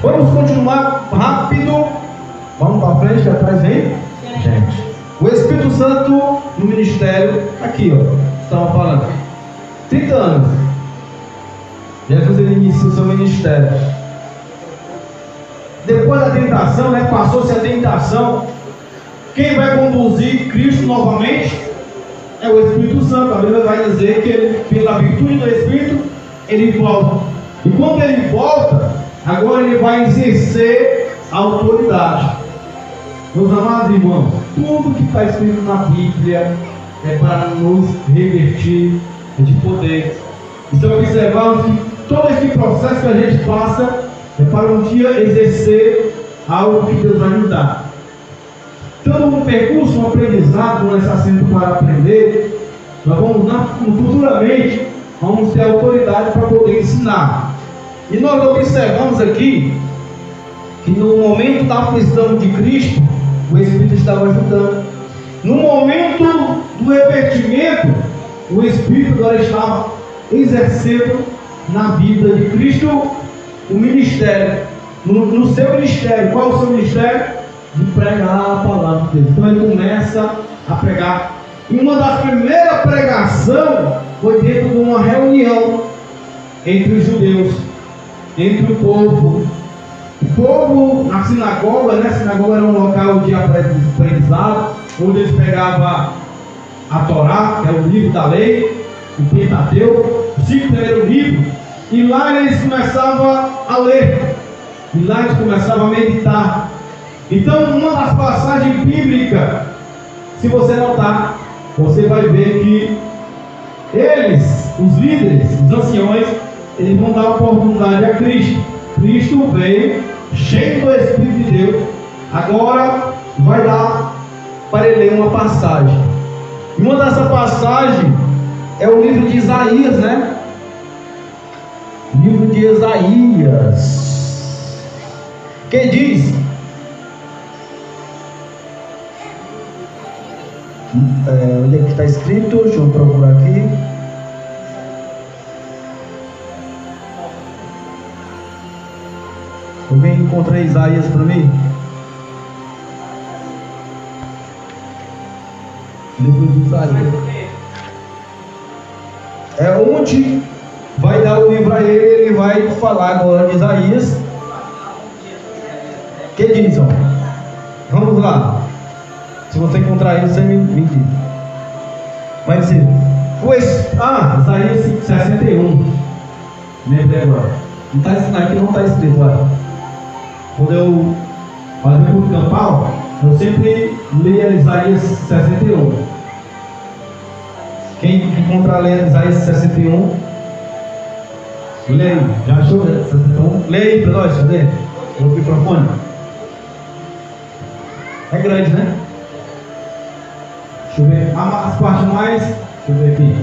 Vamos continuar rápido. Vamos para frente, atrás vem. Gente, o Espírito Santo no ministério, aqui ó, estava falando, 30 anos. Jesus ele inicia o seu ministério. Depois da tentação, né, passou-se a tentação. Quem vai conduzir Cristo novamente é o Espírito Santo. A Bíblia vai dizer que ele, pela virtude do Espírito, ele volta. E quando ele volta, agora ele vai exercer a autoridade. Meus amados irmãos, tudo que está escrito na Bíblia é para nos revertir de poder. Então observamos que todo esse processo que a gente passa é para um dia exercer algo que Deus vai nos dar. Então um percurso, um aprendizado, não está sendo para aprender, nós vamos futuramente vamos ter autoridade para poder ensinar. E nós observamos aqui que no momento da aflição de Cristo, o Espírito estava ajudando. No momento do revertimento, o Espírito agora estava exercendo na vida de Cristo o ministério. No seu ministério, qual é o seu ministério? De pregar a palavra de Deus. Então ele começa a pregar. E uma das primeiras pregações foi dentro de uma reunião entre os judeus, entre o povo. O povo na sinagoga, né? A sinagoga era um local de aprendizado, onde eles pegavam a Torá, que é o livro da lei, o Pentateuco, os 5 primeiros livros, e lá eles começavam a ler, e lá eles começavam a meditar. Então, uma das passagens bíblicas, se você notar, você vai ver que eles, os líderes, os anciões, eles vão dar oportunidade a Cristo. Cristo veio cheio do Espírito de Deus. Agora vai dar para ele ler uma passagem. E uma dessas passagens é o livro de Isaías, né? Livro de Isaías, que diz: onde é que está escrito? Deixa eu procurar aqui. Alguém encontra Isaías para mim? Livro de Isaías. É onde vai dar o livro a ele vai falar agora de Isaías. Que diz, ó? Vamos lá. Se você encontrar ele, você me diz. Vai dizer: Isaías 61. Lembrei agora. Não está escrito aqui, não está escrito, olha. Quando eu fazia curso campal, eu sempre lia Isaías 61. Quem encontrar ler Isaías 61, leia. Já achou? 61? Leia aí para nós, cadê? O microfone. É grande, né? Deixa eu ver. As partes mais. Deixa eu ver aqui.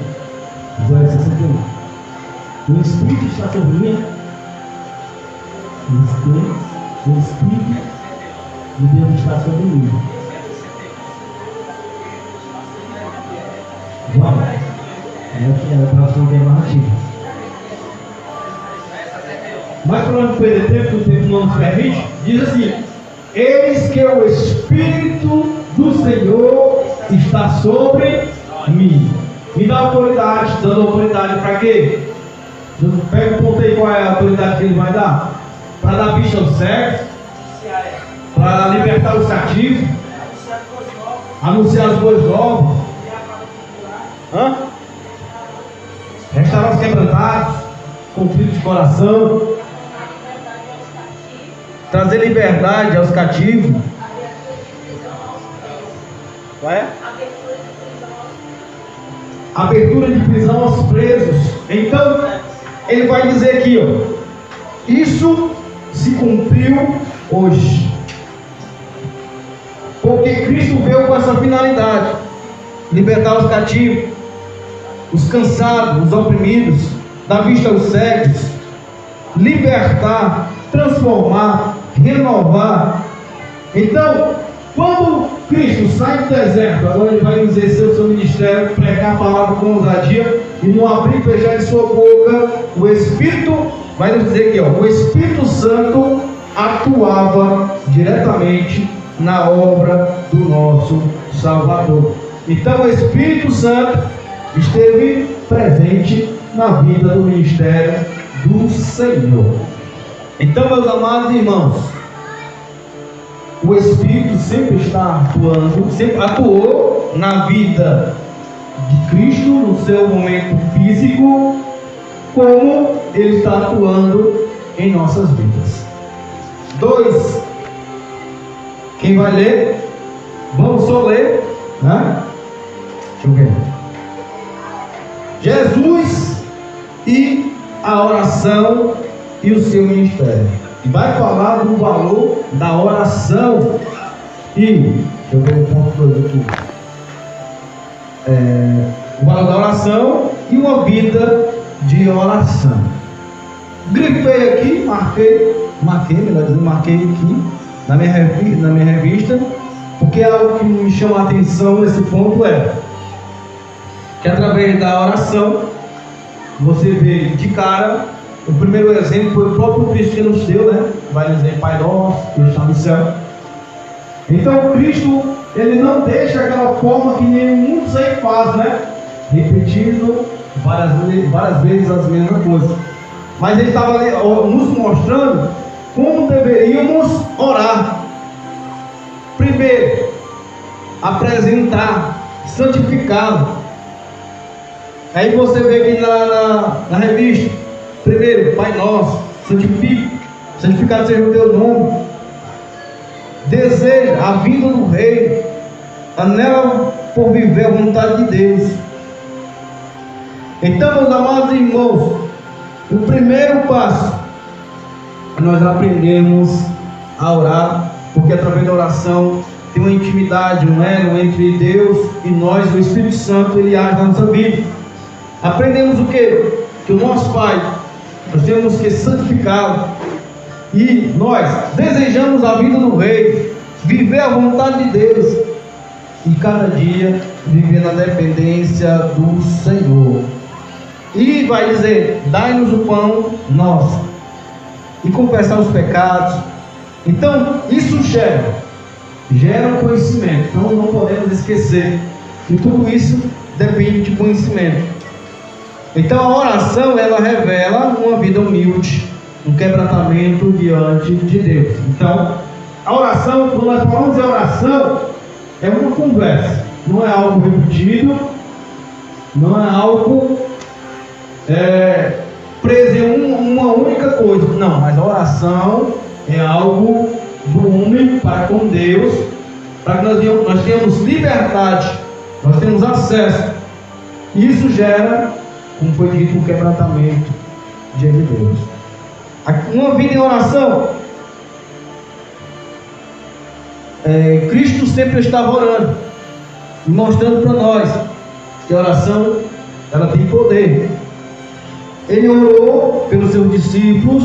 Isaías 61. O Espírito está sobre mim. O Espírito de Deus está sobre mim. Vamos. É a tradução que é mais antiga. Mas para não perder tempo, o tempo não nos permite, diz assim: eis que o Espírito do Senhor está sobre mim. Me dá autoridade, dando autoridade para quê? Pega o ponto aí, qual é a autoridade que ele vai dar? Para dar vista aos cegos, para libertar os cativos, anunciar as boas novas, restaurar os quebrantados, contritos de coração, trazer liberdade aos cativos. Qual é? Abertura de prisão aos presos. Então, ele vai dizer aqui, ó: isso se cumpriu hoje. Porque Cristo veio com essa finalidade: libertar os cativos, os cansados, os oprimidos, dar vista aos cegos, libertar, transformar, renovar. Então, quando Cristo sai do deserto, agora ele vai exercer o seu ministério, pregar a palavra com ousadia, e no abrir e fechar de sua boca, o Espírito, vai nos dizer aqui, o Espírito Santo atuava diretamente na obra do nosso Salvador. Então o Espírito Santo esteve presente na vida do ministério do Senhor. Então, meus amados irmãos, o Espírito sempre está atuando, sempre atuou na vida de Cristo, no seu momento físico, como Ele está atuando em nossas vidas. 2. Quem vai ler? Vamos só ler, né? Deixa eu ver. Jesus e a oração e o seu ministério. E vai falar do valor da oração. E, deixa eu ver um ponto 2 aqui. O valor da oração e uma vida de oração. Grifei aqui, marquei aqui na minha revista, porque algo que me chama a atenção nesse ponto é que através da oração você vê de cara. O primeiro exemplo foi o próprio Cristo que nos deu, né? Vai dizer: Pai nosso que está no céu. Então Cristo, ele não deixa aquela forma que nem muitos aí fazem, né? Repetindo várias vezes as mesmas coisas. Mas ele estava ali nos mostrando como deveríamos orar. Primeiro, apresentar, santificá-lo. Aí você vê aqui na revista: primeiro, Pai nosso, santificado seja o teu nome. Deseja a vinda do Rei, anela por viver a vontade de Deus. Então, meus amados irmãos, o primeiro passo, nós aprendemos a orar, porque através da oração tem uma intimidade, um elo entre Deus e nós. O Espírito Santo, ele age na nossa vida. Aprendemos o quê? Que o nosso Pai, nós temos que santificá-lo, e nós desejamos a vida do Rei, viver a vontade de Deus, e cada dia viver na dependência do Senhor. E vai dizer: dai-nos o pão nosso, e confessar os pecados. Então isso gera um conhecimento. Então não podemos esquecer que tudo isso depende de conhecimento. Então a oração, ela revela uma vida humilde, um quebrantamento diante de Deus. Então a oração, quando nós falamos de oração, é uma conversa, não é algo repetido, não é algo preso em uma única coisa. Não, mas a oração é algo do homem para com Deus, para que nós tenhamos liberdade, nós temos acesso. E isso gera, como foi dito, um quebrantamento diante de Deus. Uma vida em oração, Cristo sempre estava orando, mostrando para nós que a oração, ela tem poder. Ele orou pelos seus discípulos,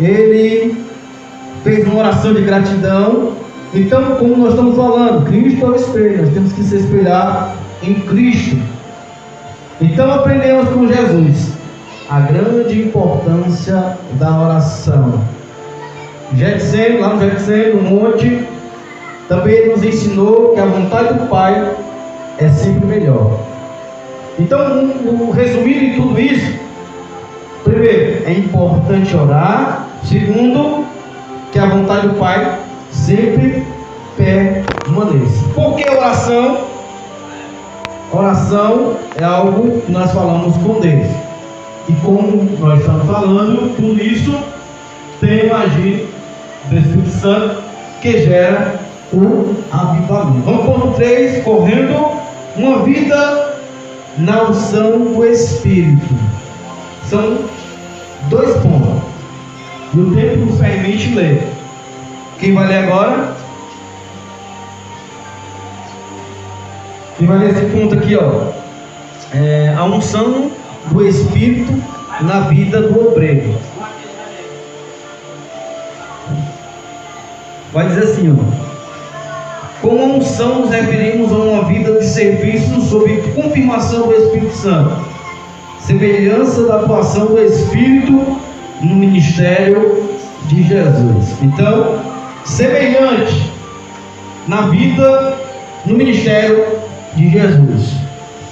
ele fez uma oração de gratidão. Então, como nós estamos falando, Cristo é o espelho, nós temos que se espelhar em Cristo. Então aprendemos com Jesus a grande importância da oração. Lá no Getsemane, no monte, também ele nos ensinou que a vontade do Pai é sempre melhor. Então, resumindo em tudo isso, primeiro, é importante orar. Segundo, que a vontade do Pai sempre permaneça. Por que oração? Oração é algo que nós falamos com Deus. E como nós estamos falando, tudo isso tem o agir do Espírito Santo que gera o avivamento. Vamos para o ponto 3, correndo, uma vida na unção do Espírito. São 2 pontos. E o tempo nos permite ler. Quem vai ler agora? E vai nesse ponto aqui, ó. A unção do Espírito na vida do obreiro. Vai dizer assim, ó. Com a unção nos referimos a uma vida de serviço sob confirmação do Espírito Santo, semelhança da atuação do Espírito no ministério de Jesus. Então, semelhante na vida, no ministério de Jesus.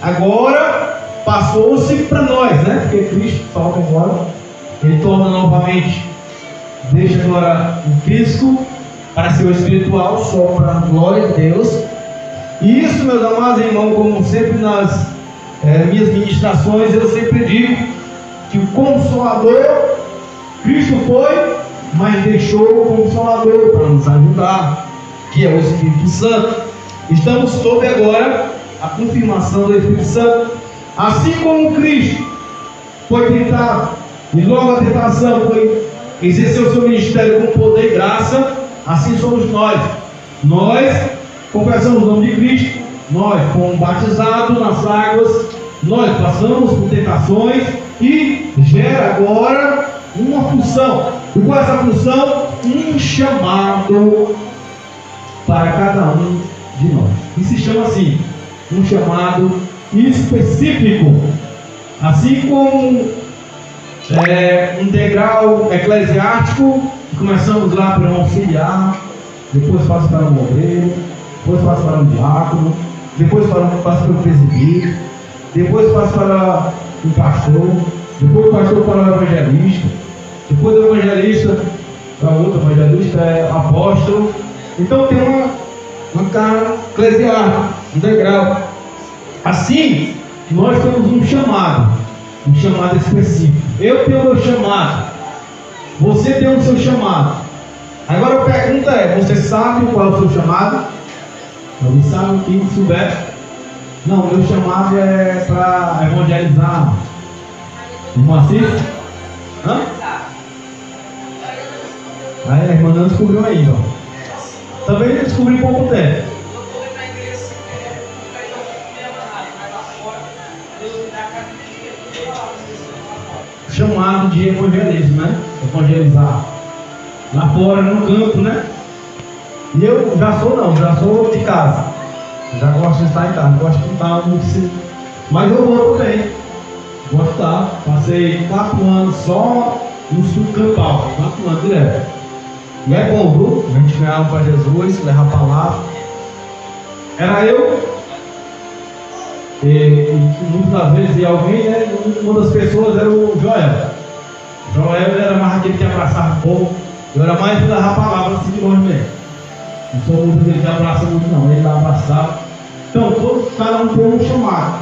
Agora, passou-se para nós, né? Porque Cristo toca agora, Ele torna novamente, deixa agora o físico para ser o espiritual, só para a glória de Deus. E isso, meus amados irmãos, como sempre nas minhas ministrações, eu sempre digo que o Consolador, Cristo foi, mas deixou o Consolador para nos ajudar, que é o Espírito Santo. Estamos sob agora a confirmação do Espírito Santo. Assim como Cristo foi tentado, e logo a tentação foi exercer o seu ministério com poder e graça, assim somos nós. Nós confessamos o nome de Cristo, nós fomos batizados nas águas, nós passamos por tentações e gera agora uma função. E qual é essa função? Um chamado para cada um de nós. E se chama assim, um chamado específico. Assim como um degrau eclesiástico, começamos lá para um auxiliar, depois passa para um obreiro, depois passa para um diácono, depois passa para um presbítero, depois passa para um pastor, depois o pastor para o evangelista, depois do evangelista para outro evangelista, apóstolo. Então tem uma cara eclesiástica, um degrau. Assim, nós temos um chamado específico. Eu tenho o meu chamado, você tem o seu chamado. Agora a pergunta é: você sabe qual é o seu chamado? Alguém sabe? Quem souber? Não, meu chamado é para evangelizar. Irmão Assis? Hã? Aí a irmã não descobriu ainda. Também descobri há pouco tempo. Chamado de evangelismo, né? Evangelizar lá fora, no campo, né? E eu já sou de casa. Já gosto de estar em casa, gosto de estar muito. Mas eu vou também. Gosto de estar. Passei 4 anos só no sul campal, 4 anos direto. E é bom, viu? A gente ganhava para Jesus, levar a palavra. Era eu. E muitas das vezes ia alguém, né? Uma das pessoas era o Joel. Joel era mais aquele que abraçava o povo. Eu era mais de levar a palavra assim de longe mesmo. Não sou muito dele que abraça muito, não. Ele abraçava. Então, cada um tem um chamado.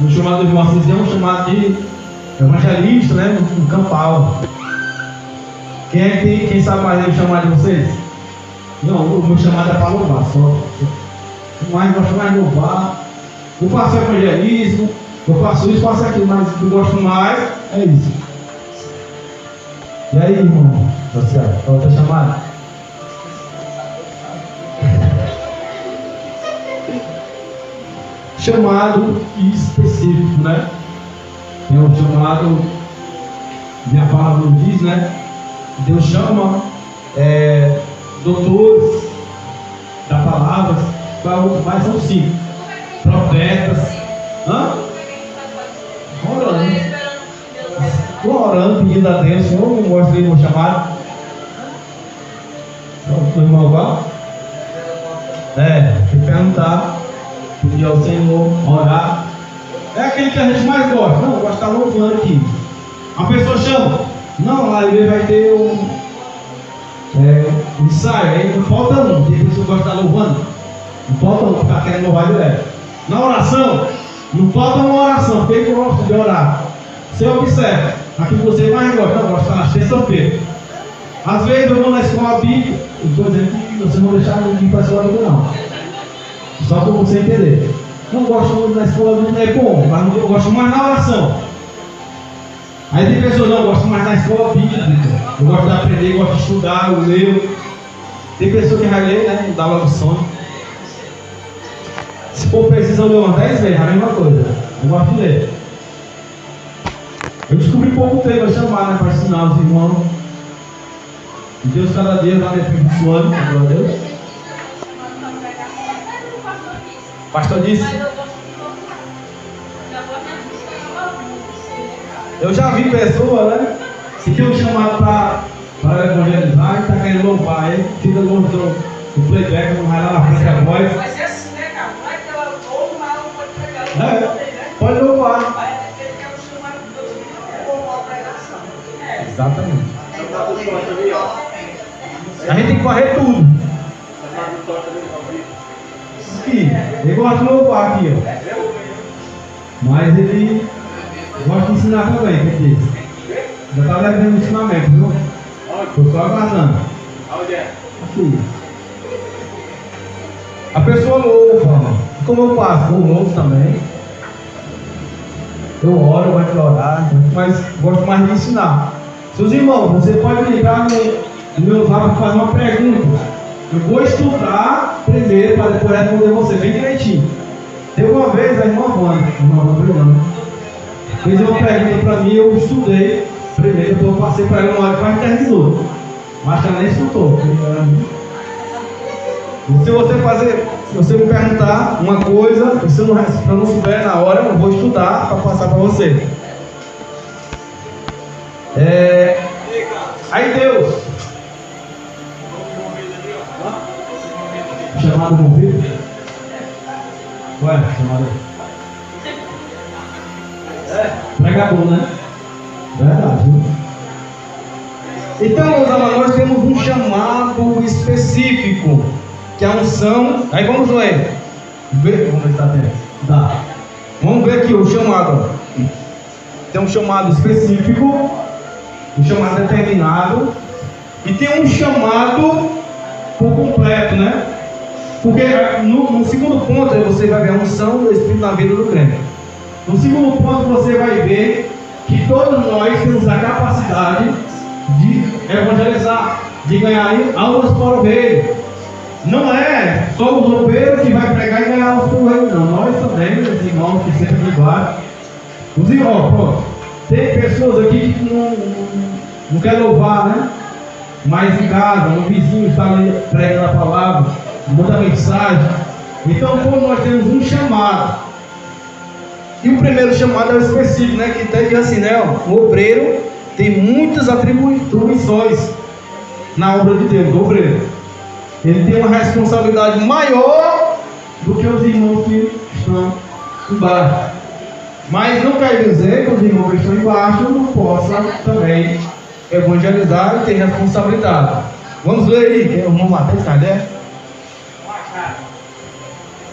Um chamado do irmão Assis é um chamado de evangelista, né? No campal. Quem sabe mais ele chamar de vocês? Não, o meu chamado é para louvar só. Mas gosto mais de louvar. Eu faço evangelismo, eu faço isso, faço aquilo, mas o que eu gosto mais é isso. E aí, irmão? Qual é o teu chamado? Chamado específico, né? É um chamado, minha palavra diz, né? Deus chama doutores da palavra, mas são 5. Profetas, orando, pedindo a Deus: Senhor, me mostre aí o meu chamado. O irmão igual? Se perguntar, pedir ao Senhor, orar. É aquele que a gente mais gosta. Não, eu gosto de estar louvando aqui. A pessoa chama: não, lá ele vai ter um ensaio, aí não falta um. Tem pessoa que gosta de estar louvando, não falta um, ficar querendo louvar direto. Na oração, não falta uma oração, porque eu gosto de orar. Você observa, aquilo que você mais gosta, não gosta de estar na sexta-feira. Às vezes eu vou na escola bíblica, eu estou dizendo que você não deixar de ir para a escola bíblica, não. Só para você entender. Não gosto muito da escola bíblica, é bom, mas eu gosto mais na oração. Aí tem pessoas que não gostam mais da escola bíblica. Eu gosto de aprender, gosto de estudar, eu leio. Tem pessoa que vai ler, né? Dá logo sono. Se for preciso, eu leio umas 10 vezes, a mesma coisa. Eu gosto de ler. Eu descobri pouco tempo a chamar, né, para ensinar os irmãos. E Deus cada dia vai me abençoando, glória a Deus. Pastor disse. Eu já vi pessoa, né, que tem um chamado para evangelizar e está querendo louvar. Aí fica longe do playback, não vai lá na frente a voz. Vai ser assim, né, cara? Não é que ela louva, mas ela não pode pregar no nome dele, né? Pode louvar. Ele quer um chamado de Deus, ele não quer louvar a pregação. Exatamente. A gente tem que correr tudo. Aqui, ele gosta de louvar aqui, ó. Mas ele gosta de ensinar também, que ele disse. Já está levando o ensinamento, viu? Estou só aguardando. Aqui. A pessoa louva. Como eu faço? Eu louvo também. Eu oro, gosto de orar, mas gosto mais de ensinar. Seus irmãos, você pode ligar no meu zap e fazer uma pergunta. Eu vou estudar primeiro para depois responder você bem direitinho. Teve uma vez a irmã Bruna fez uma pergunta para mim, eu estudei primeiro, então eu passei para ela uma hora e quase 10 minutos. Mas ela nem escutou. E se você me perguntar uma coisa, se eu não souber na hora, eu vou estudar para passar para você. Aí Deus, chamado movido. Ué, chamado. Pregador, né? Verdade. Então, meus amados, nós temos um chamado específico, que é a unção. Aí vamos ler. Vamos ver se está tendo. Tá. Vamos ver aqui o chamado. Tem um chamado específico, um chamado determinado, e tem um chamado por completo, né? Porque no segundo ponto você vai ver a unção do Espírito na vida do crente. No segundo ponto você vai ver que todos nós temos a capacidade de evangelizar, de ganhar almas para o reino. Não é só o roupeiro que vai pregar e ganhar almas para o reino, não. Nós também, os irmãos que sempre ligaram. Os irmãos, pronto. Tem pessoas aqui que não querem louvar, né? Mas em casa, o vizinho está ali pregando a palavra, manda mensagem. Então, como nós temos um chamado, e o primeiro chamado é o específico, né? Que até diz assim, né? Ó, o obreiro tem muitas atribuições na obra de Deus, o obreiro. Ele tem uma responsabilidade maior do que os irmãos que estão embaixo. Mas não quer dizer que os irmãos que estão embaixo não possam também evangelizar e ter responsabilidade. Vamos ler aí, que é o irmão Mateus, cadê?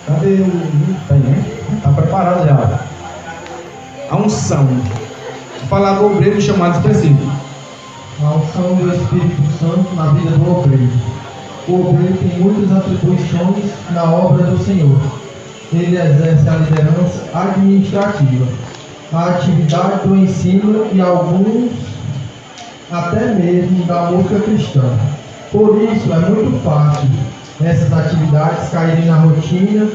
Cadê o... Está preparado já. A unção. Vou falar do obreiro chamado específico. A unção do Espírito Santo na vida do obreiro. O obreiro tem muitas atribuições na obra do Senhor. Ele exerce a liderança administrativa, a atividade do ensino e alguns até mesmo da música cristã. Por isso é muito fácil essas atividades caírem na rotina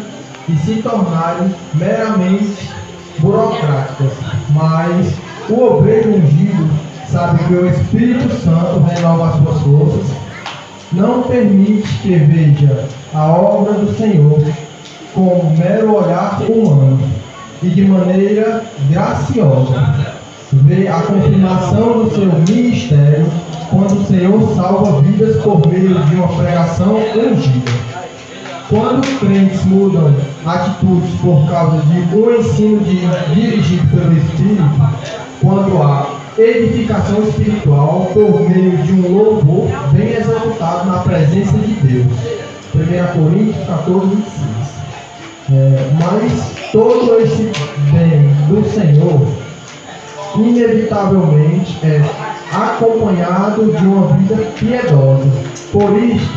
e se tornarem meramente burocráticas. Mas o obreiro ungido sabe que o Espírito Santo renova as suas forças, não permite que veja a obra do Senhor com um mero olhar humano e de maneira graciosa. Vê a confirmação do seu ministério quando o Senhor salva vidas por meio de uma pregação ungida. Quando os crentes mudam atitudes por causa de um ensino dirigido pelo Espírito, quando há edificação espiritual por meio de um louvor bem exaltado na presença de Deus. 1 Coríntios 14, 26. Mas todo esse bem do Senhor inevitavelmente é acompanhado de uma vida piedosa. Por isso,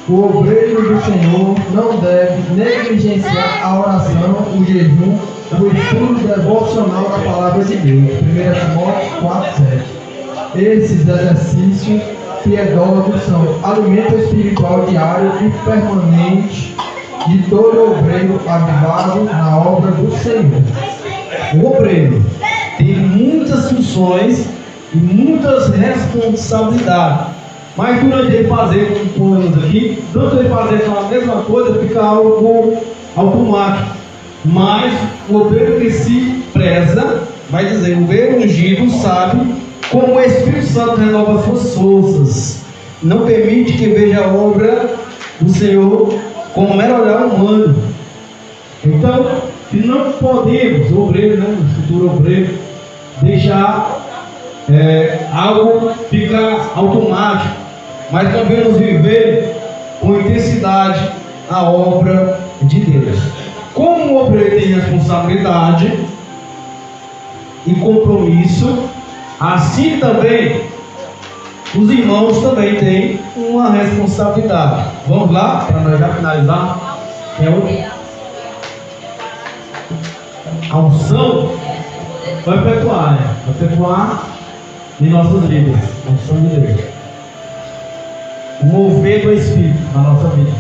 o obreiro do Senhor não deve negligenciar a oração, o jejum, o estudo devocional da palavra de Deus. 1 Timóteo 4, 7. Esses exercícios piedosos são alimento espiritual diário e permanente de todo obreiro avivado na obra do Senhor. O obreiro tem muitas funções e muitas responsabilidades. Mas durante ele fazer, como põe aqui, tanto ele fazer a mesma coisa, fica algo automático. Mas o obreiro que se preza, vai dizer, o obreiro ungido sabe como o Espírito Santo renova suas forças. Não permite que veja a obra do Senhor como mero olhar humano. Então, se não podemos, o obreiro, né, o futuro obreiro, deixar algo ficar automático, mas devemos viver com intensidade a obra de Deus. Como o obreiro tem responsabilidade e compromisso, assim também os irmãos também têm uma responsabilidade. Vamos lá, para nós já finalizar. A unção vai efetuar em nossas vidas. A unção de Deus. O mover do Espírito na nossa vida.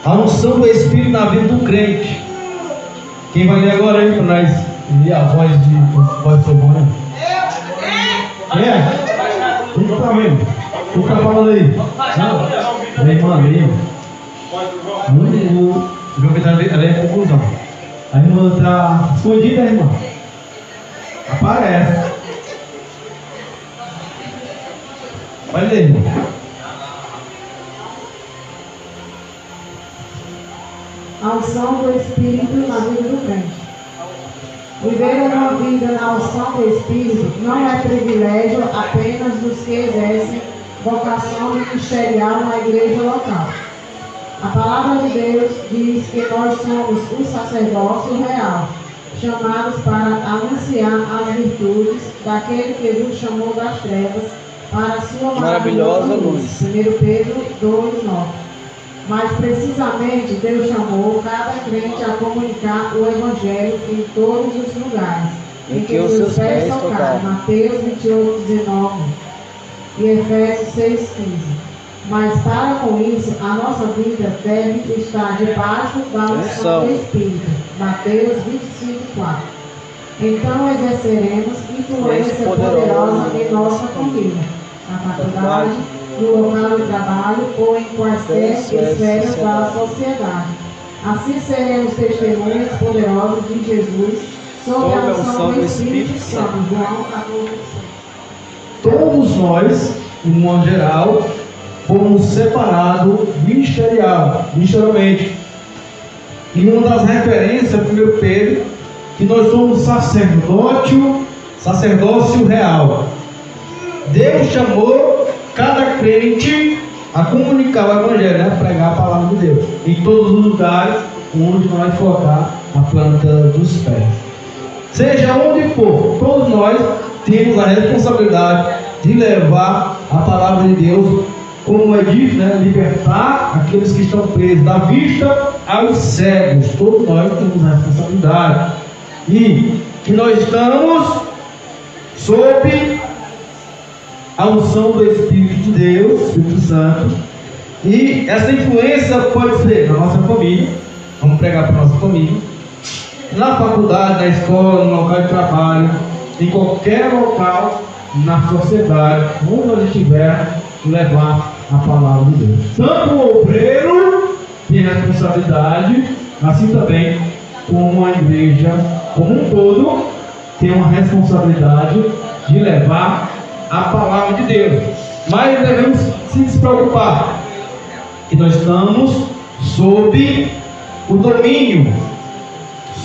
A unção do Espírito na vida do crente. Quem vai ler agora aí para nós ler a voz sobrona? Quem está vendo? Quem está falando aí? Não? A irmã ali. O João está lendo a conclusão. A irmã está escondida, irmã. Aparece. Vai ler, irmão. A unção do Espírito na vida do crente. Viver uma vida na unção do Espírito não é privilégio apenas dos que exercem vocação ministerial na igreja local. A palavra de Deus diz que nós somos o sacerdócio real, chamados para anunciar as virtudes daquele que nos chamou das trevas para a sua maravilhosa luz. 1 Pedro 2:9. Mas precisamente Deus chamou cada crente a comunicar o Evangelho em todos os lugares em que os seus pés tocaram. Mateus 28:19 e Efésios 6:15. Mas para com isso, a nossa vida deve estar debaixo da unção do Espírito. Mateus 25:4. Então exerceremos influência poderosa em nossa família, na faculdade, no local de trabalho ou em quaisquer esferas da sociedade. Assim seremos testemunhas poderosas de Jesus sob a unção do Espírito Santo. João 14:6. Todos nós, de modo geral, fomos separados ministerialmente. E uma das referências, 1 Pedro, que nós somos sacerdócio real. Deus chamou cada crente a comunicar o Evangelho, né? A pregar a palavra de Deus em todos os lugares onde nós colocar a planta dos pés. Seja onde for, todos nós temos a responsabilidade de levar a palavra de Deus, como é dito, né? Libertar aqueles que estão presos, da vista aos cegos. Todos nós temos a responsabilidade. E que nós estamos sob a unção do Espírito de Deus, Espírito Santo. E essa influência pode ser na nossa família, vamos pregar para a nossa família, na faculdade, na escola, no local de trabalho, em qualquer local, na sociedade, onde nós estivermos, levar a palavra de Deus. Tanto o obreiro tem responsabilidade, assim também como a igreja como um todo tem uma responsabilidade de levar a palavra de Deus. Mas devemos se despreocupar que nós estamos sob o domínio,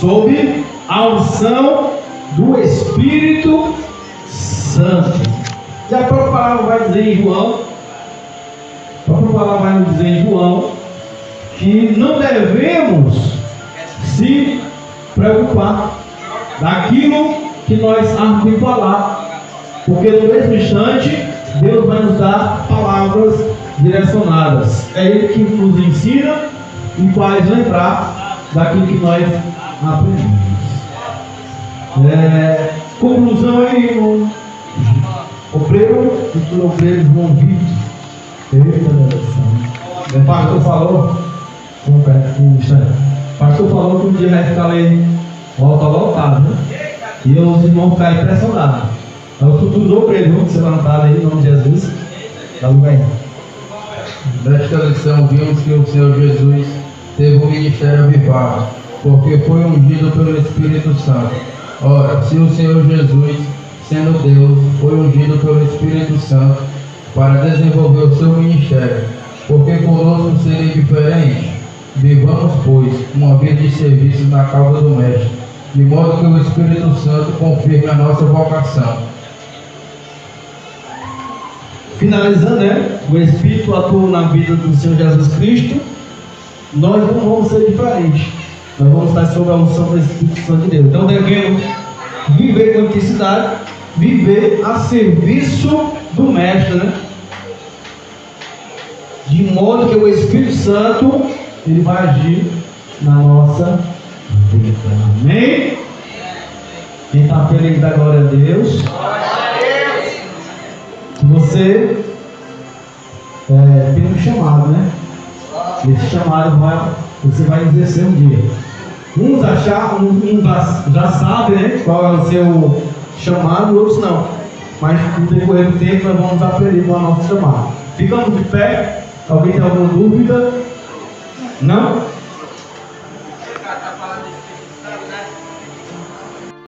sob a unção do Espírito Santo. E a própria palavra vai dizer em João, que não devemos se preocupar daquilo que nós vamos de falar, porque no mesmo instante Deus vai nos dar palavras direcionadas. É Ele que nos ensina e faz lembrar daquilo que nós aprendemos. Conclusão aí, irmão. Obreiro, futuro obreiro, João Vitor. O pastor falou O pastor falou que um dia vai ficar ali volta lotado, né? E os irmãos ficaram impressionados. É o futuro do obreiro, vamos ser levantados aí em nome de Jesus. Dá lugar aí. Nesta lição vimos que o Senhor Jesus teve um ministério avivado, porque foi ungido pelo Espírito Santo. Ora, se o Senhor Jesus, sendo Deus, foi ungido pelo Espírito Santo para desenvolver o seu ministério, porque conosco seria diferente. Vivamos, pois, uma vida de serviço na causa do Mestre, de modo que o Espírito Santo confirme a nossa vocação. Finalizando, né? O Espírito atuou na vida do Senhor Jesus Cristo. Nós não vamos ser diferentes. Nós vamos estar sob a unção do Espírito Santo de Deus. Então devemos viver com intensidade, viver a serviço do Mestre, né? De modo que o Espírito Santo ele vai agir na nossa vida. Amém? Quem está feliz dá glória a Deus. Você tem um chamado, né? Esse chamado você vai exercer um dia. Uns já sabem, né, qual é o seu chamado, outros não. Mas no decorrer do tempo nós vamos aprender qual é o nosso chamado. Ficamos de pé. Alguém tem alguma dúvida? Não?